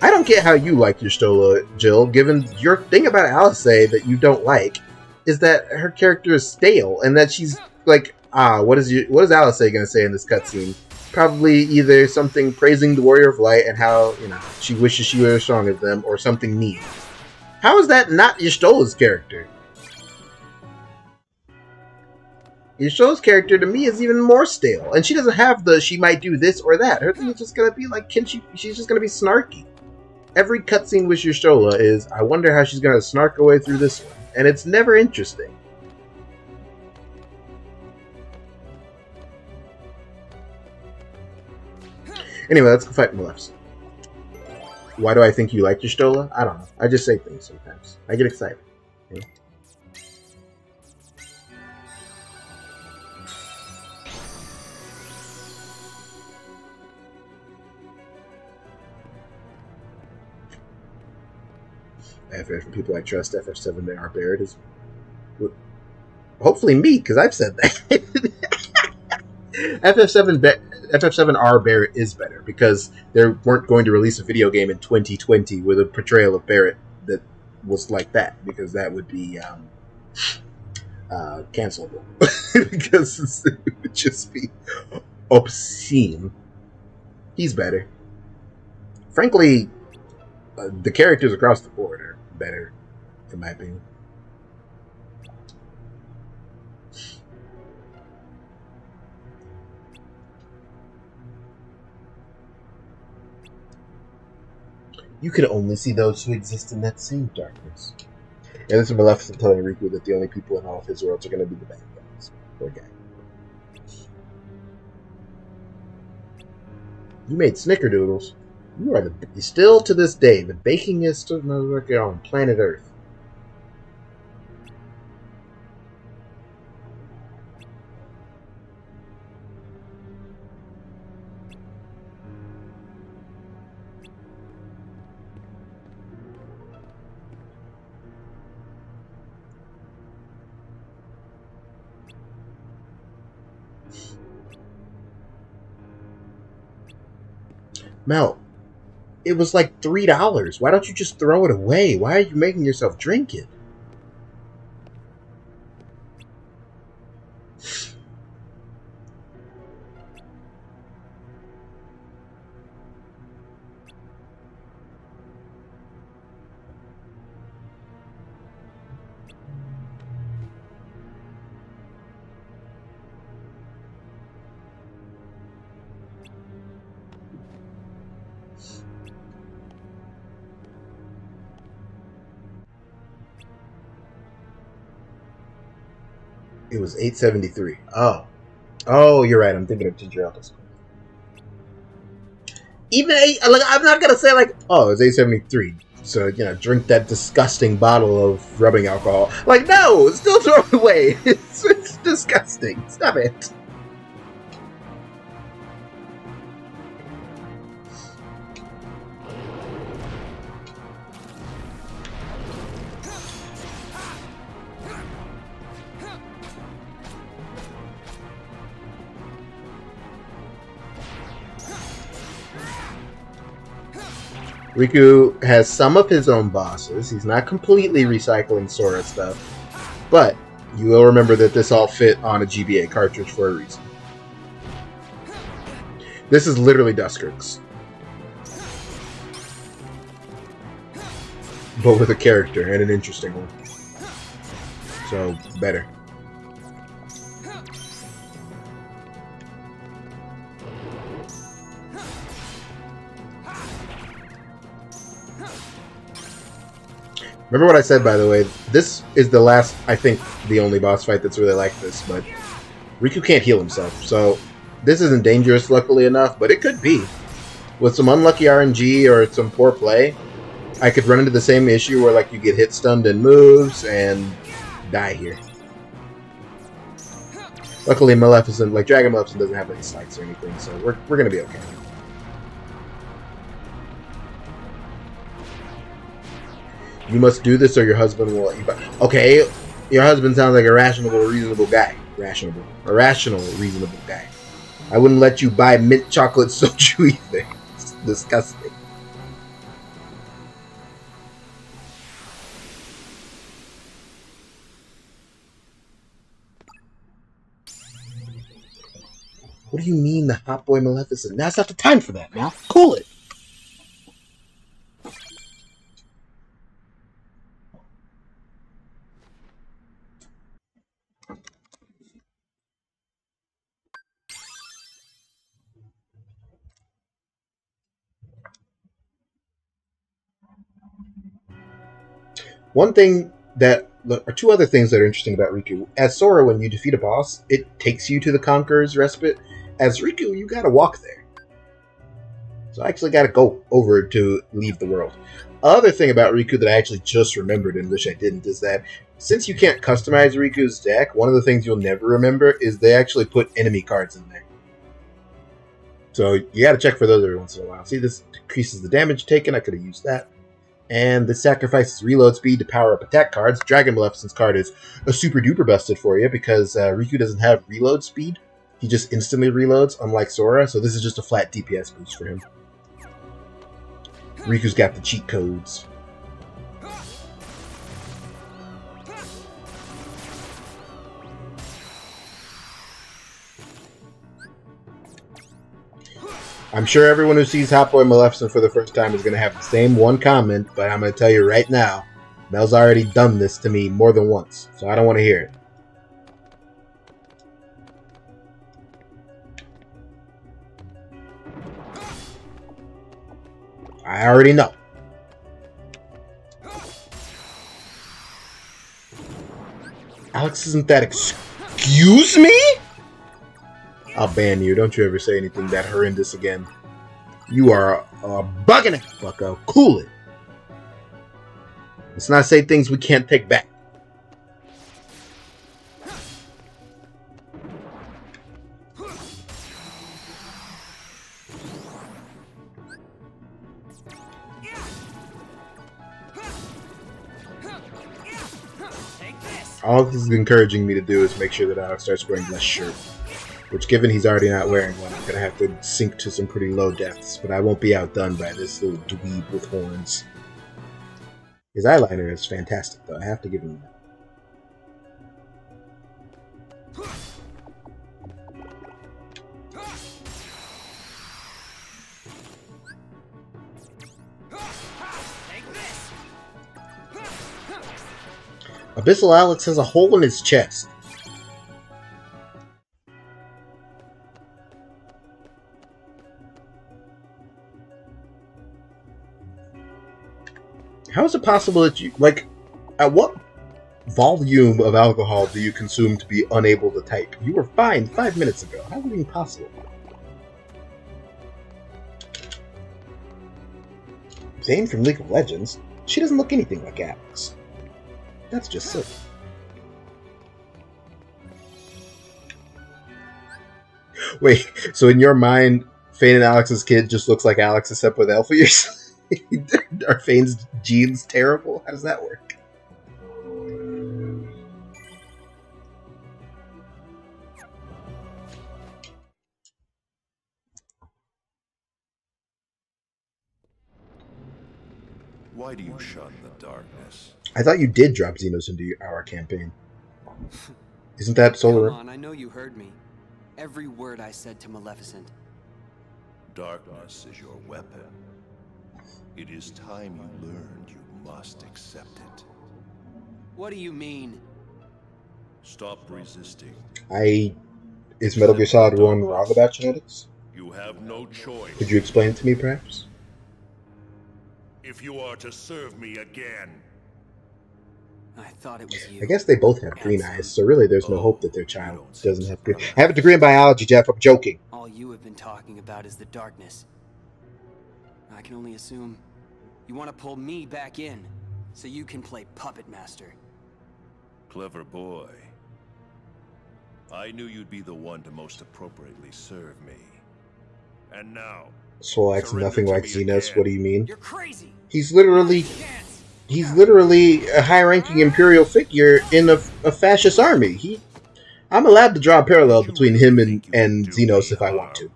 I don't get how you like Y'shtola, Jill, given your thing about Alice that you don't like is that her character is stale, and that she's like, what is Alice gonna say in this cutscene? Probably either something praising the Warrior of Light and how, you know, she wishes she were as strong as them, or something mean. How is that not Y'shtola's character? Y'shtola's character, to me, is even more stale. And she doesn't have the, she might do this or that. Her thing is just gonna be like, she's just gonna be snarky. Every cutscene with Y'shtola is, I wonder how she's gonna snark her way through this one. And it's never interesting. Anyway, let's go fight Maleficent. why do I think you like your Stola? I don't know. I just say things sometimes. I get excited. Yeah. FF people I trust, FF7 they are Barrett is hopefully me, because I've said that. FF7R Barrett is better because they weren't going to release a video game in 2020 with a portrayal of Barrett that was like that, because that would be cancelable. Because it would just be obscene. He's better. Frankly, the characters across the board are better, in my opinion. You can only see those who exist in that same darkness. And this is Maleficent telling Riku that the only people in all of his worlds are going to be the bad guys. Poor guy. You made snickerdoodles. You are still to this day, the bakingest motherfucker on planet Earth. Mel, it was like $3. Why don't you just throw it away? Why are you making yourself drink it? It was $8.73. Oh, you're right. I'm thinking of Ginger Aldo's. Even I'm not gonna say like, oh, it's $8.73. So drink that disgusting bottle of rubbing alcohol. Like, no, still throw it away. It's disgusting. Stop it. Riku has some of his own bosses. He's not completely recycling Sora stuff. But you will remember that this all fit on a GBA cartridge for a reason. This is literally Duskirk's. But with a character, and an interesting one. So, better. Remember what I said, by the way. This is the last, I think, the only boss fight that's really like this, but Riku can't heal himself, so this isn't dangerous, luckily enough, but it could be. With some unlucky RNG or some poor play, I could run into the same issue where, like, you get hit stunned in moves and die here. Luckily, Maleficent, like, Dragon Maleficent doesn't have any slights or anything, so we're gonna be okay. You must do this or your husband will let you buy. Okay, your husband sounds like a rational, reasonable guy. A rational, reasonable guy. I wouldn't let you buy mint chocolate soju either. It's disgusting. What do you mean the hot boy Maleficent? Now's not the time for that, now. Cool it. One thing that, or two other things that are interesting about Riku. As Sora, when you defeat a boss, it takes you to the Conqueror's Respite. As Riku, you gotta walk there. So I actually got to go over to leave the world. Other thing about Riku that I actually just remembered and wish I didn't is that since you can't customize Riku's deck, one of the things you'll never remember is they actually put enemy cards in there. So you got to check for those every once in a while. See, this decreases the damage taken. I could have used that. And this sacrifices reload speed to power up attack cards. Dragon Maleficent's card is a super duper busted for you because Riku doesn't have reload speed. He just instantly reloads, unlike Sora. So this is just a flat DPS boost for him. Riku's got the cheat codes. I'm sure everyone who sees Hot Boy Maleficent for the first time is going to have the same one comment, but I'm going to tell you right now, Mel's already done this to me more than once, so I don't want to hear it. I already know. Alex, isn't that excuse me? I'll ban you. Don't you ever say anything that horrendous again. You are bugging it, bucko. Cool it. Let's not say things we can't take back. All this is encouraging me to do is make sure that Alex starts wearing less shirt. Which, given he's already not wearing one, I'm going to have to sink to some pretty low depths. But I won't be outdone by this little dweeb with horns. His eyeliner is fantastic, though. I have to give him that. Abyssal Alex has a hole in his chest. How is it possible that you, like, at what volume of alcohol do you consume to be unable to type? You were fine 5 minutes ago. How is it even possible? Zane from League of Legends? She doesn't look anything like Alex. That's just silly. Wait, so in your mind, Fane and Alex's kid just looks like Alex except with elf ears? Are Fane's genes terrible? How does that work? Why do you shun the darkness? I thought you did drop Xenos into our campaign. Isn't that Solar? Come on, I know you heard me. Every word I said to Maleficent. Darkness is your weapon. It is time you learned you must accept it. What do you mean? Stop resisting. Is Metal Gear Solid 1 wrong about genetics? You have no choice. Could you explain it to me, perhaps? If you are to serve me again. I thought it was you. I guess they both have green eyes, so really there's no hope that their child doesn't have green. I have a degree in biology, Jeff. I'm joking. All you have been talking about is the darkness. I can only assume you want to pull me back in so you can play puppet master. Clever boy. I knew you'd be the one to most appropriately serve me. And now, Soul acts nothing like Xenos. What do you mean? You're crazy. He's literally a high-ranking Imperial figure in a fascist army. I'm allowed to draw a parallel between him and Xenos if I want to.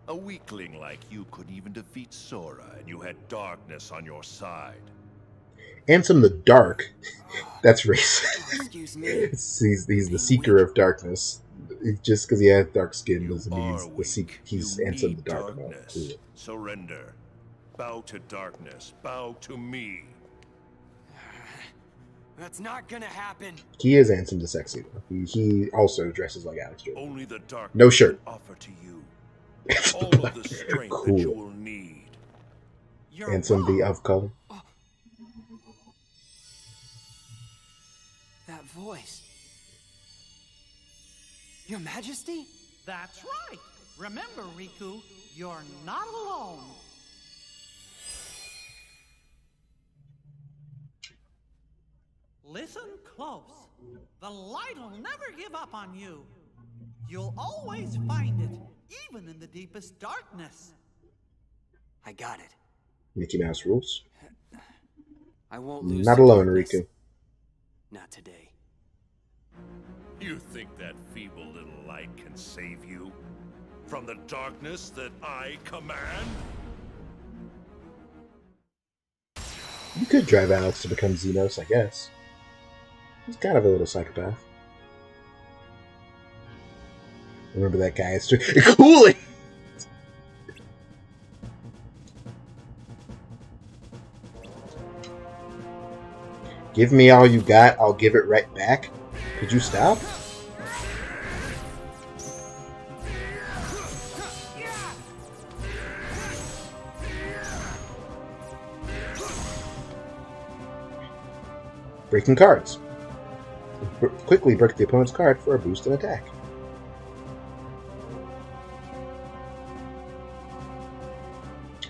A weakling like you couldn't even defeat Sora, and you had darkness on your side. Ansem the Dark. That's racist. Excuse me. he's the seeker of darkness. Just because he has dark skin doesn't mean he's Ansem the Dark. Cool. Surrender. Bow to darkness. Bow to me. That's not gonna happen. He is Ansem the Sexy, though. He also dresses like Alex Jones. Only the darkness no shirt. Offer to you all of the strength cool. that you will need. Ansem the of color. That voice. Your Majesty? That's right. Remember, Riku, you're not alone. Listen close. The light'll never give up on you. You'll always find it, even in the deepest darkness. I got it. Mickey Mouse rules. I won't lose. Not alone, Riku. Not today. You think that feeble little light can save you from the darkness that I command? You could drive Alex to become Xenos, I guess. He's kind of a little psychopath. Remember that guy? It's Kool-Aid! Give me all you got, I'll give it right back. Could you stop? Breaking cards. Quickly break the opponent's card for a boost in attack.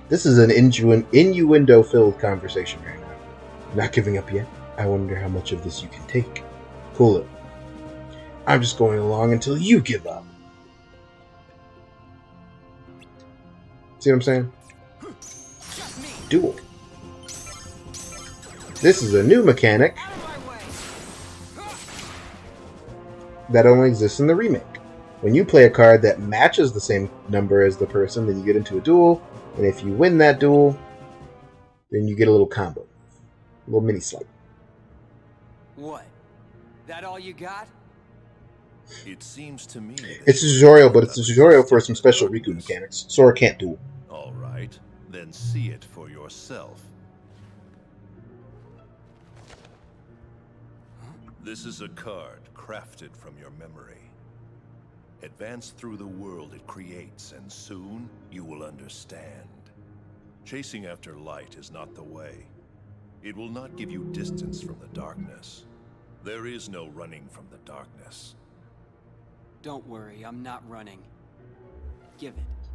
This is an innuendo-filled conversation right now. Not giving up yet. I wonder how much of this you can take. Cool it. I'm just going along until you give up. See what I'm saying? Duel. This is a new mechanic that only exists in the remake. When you play a card that matches the same number as the person, then you get into a duel, and if you win that duel, then you get a little combo. A little mini slight. What? That all you got? It seems to me... It's a tutorial, but it's a tutorial for some special Riku mechanics. Sora can't duel. Alright, then see it for yourself. This is a card crafted from your memory. Advance through the world it creates, and soon you will understand. Chasing after light is not the way. It will not give you distance from the darkness. There is no running from the darkness. Don't worry, I'm not running. Give it.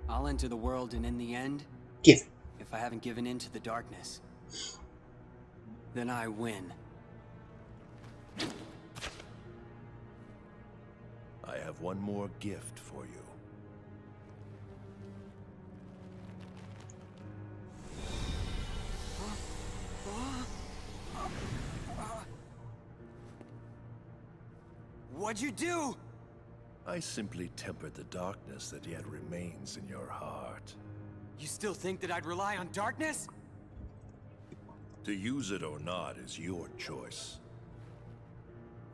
I'll enter the world, and in the end... Give it. If I haven't given in to the darkness, then I win. I have one more gift for you. What'd you do? I simply tempered the darkness that yet remains in your heart. You still think that I'd rely on darkness? To use it or not is your choice.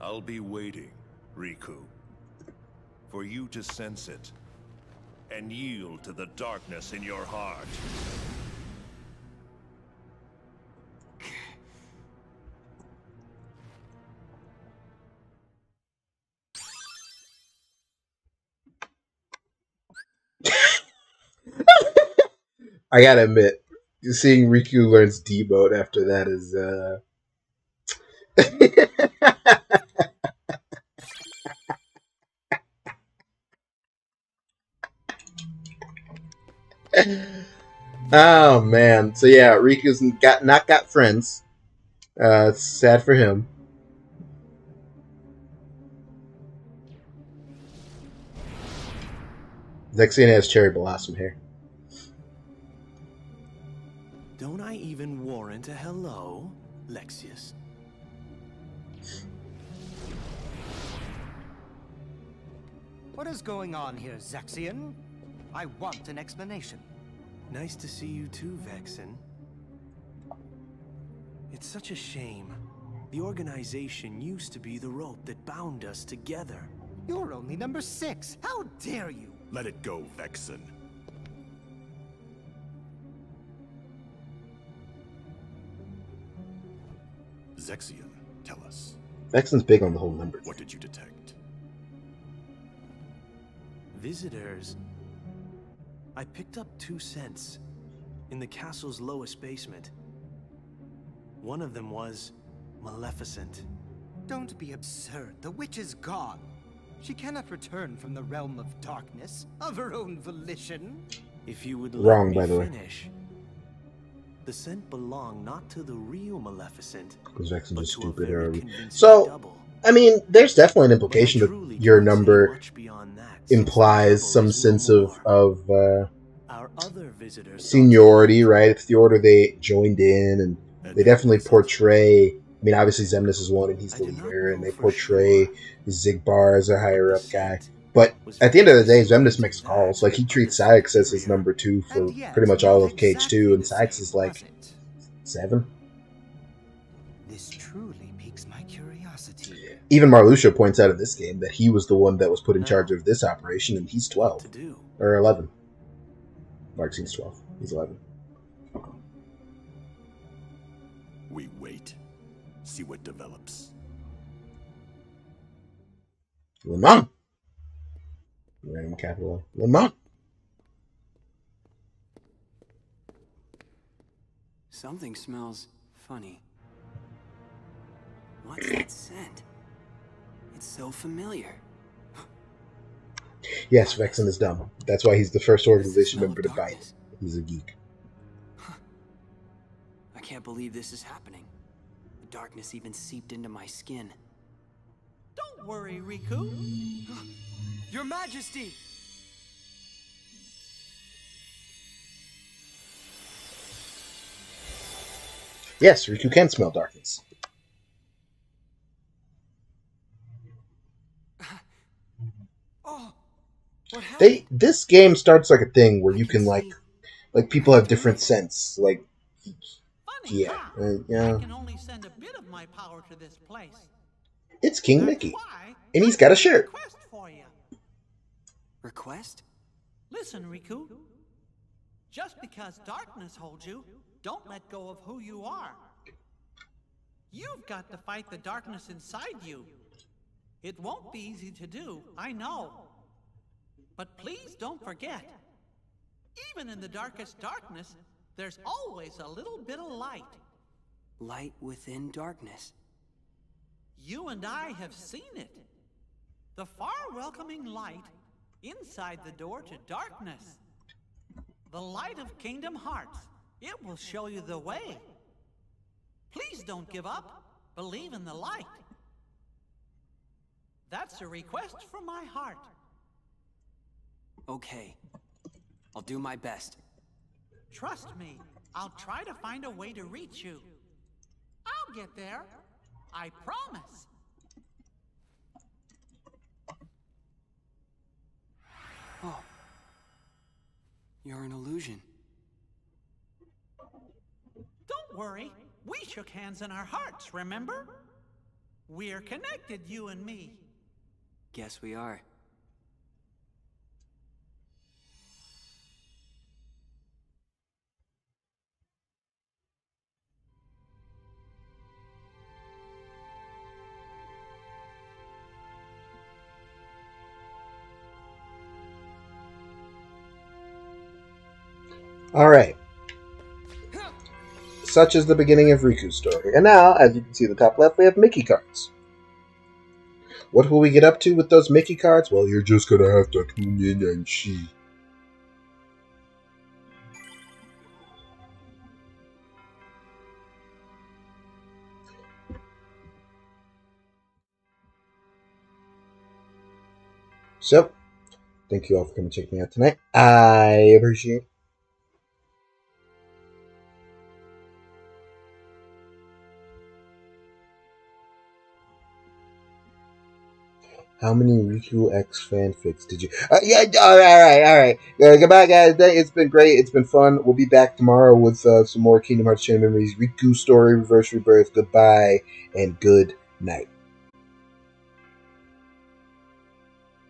I'll be waiting, Riku, for you to sense it and yield to the darkness in your heart. I gotta admit, seeing Riku learns D mode after that is oh man. So yeah, Riku's not got friends. It's sad for him. Zexion has cherry blossom hair. Don't I even warrant a hello, Lexius? What is going on here, Zexion? I want an explanation. Nice to see you too, Vexen. It's such a shame. The organization used to be the rope that bound us together. You're only number 6. How dare you? Let it go, Vexen. Zexion, tell us. Vexen's big on the whole number. What did you detect? Visitors. I picked up 2 scents in the castle's lowest basement. One of them was Maleficent. Don't be absurd. The witch is gone. She cannot return from the realm of darkness of her own volition. If you would Wrong, let by me the way. finish. The scent belonged not to the real Maleficent, Because Vexen's but just to a stupid. very Or... convincing So, double. I mean, there's definitely an But I implication that truly your can't say number much beyond that, since the implies double some is no sense more. of Our other visitors saw seniority, right? It's the order they joined in, and they definitely portray. I mean, obviously Zemnis is one, and he's the leader, and they portray Zigbar as a higher up guy. But at the end of the day, Zemnis makes calls. Like, he treats Sykes as his number 2 for pretty much all of KH2, and Sykes is like 7. This truly piques my curiosity. Even Marluxia points out in this game that he was the one that was put in charge of this operation, and he's 12 or 11. Marxine's 12. He's 11. We wait. See what develops. Le Mans. Random capital. Le Mans. Something smells funny. What's that scent? It's so familiar. Yes, Vexen is dumb. That's why he's the first organization member to bite. He's a geek. I can't believe this is happening. The darkness even seeped into my skin. Don't worry, Riku. Your Majesty! Yes, Riku can smell darkness. This game starts like a thing where you can like people have different scents. Like, yeah, yeah. I can only send a bit of my power to this place. It's King Mickey, and he's got a shirt. Request for you. Request? Listen, Riku. Just because darkness holds you, don't let go of who you are. You've got to fight the darkness inside you. It won't be easy to do, I know. But please don't forget, even in the darkest darkness, there's always a little bit of light. Light within darkness. You and I have seen it. The far welcoming light inside the door to darkness. The light of Kingdom Hearts. It will show you the way. Please don't give up. Believe in the light. That's a request from my heart. Okay. I'll do my best. Trust me, I'll try to find a way to reach you. I'll get there. I promise. Oh. You're an illusion. Don't worry. We shook hands in our hearts, remember? We're connected, you and me. Guess we are. Alright. Such is the beginning of Riku's story. And now, as you can see at the top left, we have Mickey cards. What will we get up to with those Mickey cards? Well, you're just gonna have to tune in and see. So, thank you all for coming to check me out tonight. I appreciate it. How many Riku X fanfics did you... yeah, alright. Goodbye, guys. It's been great. It's been fun. We'll be back tomorrow with some more Kingdom Hearts Chain of Memories, Riku Story, Reverse Rebirth. Goodbye, and good night.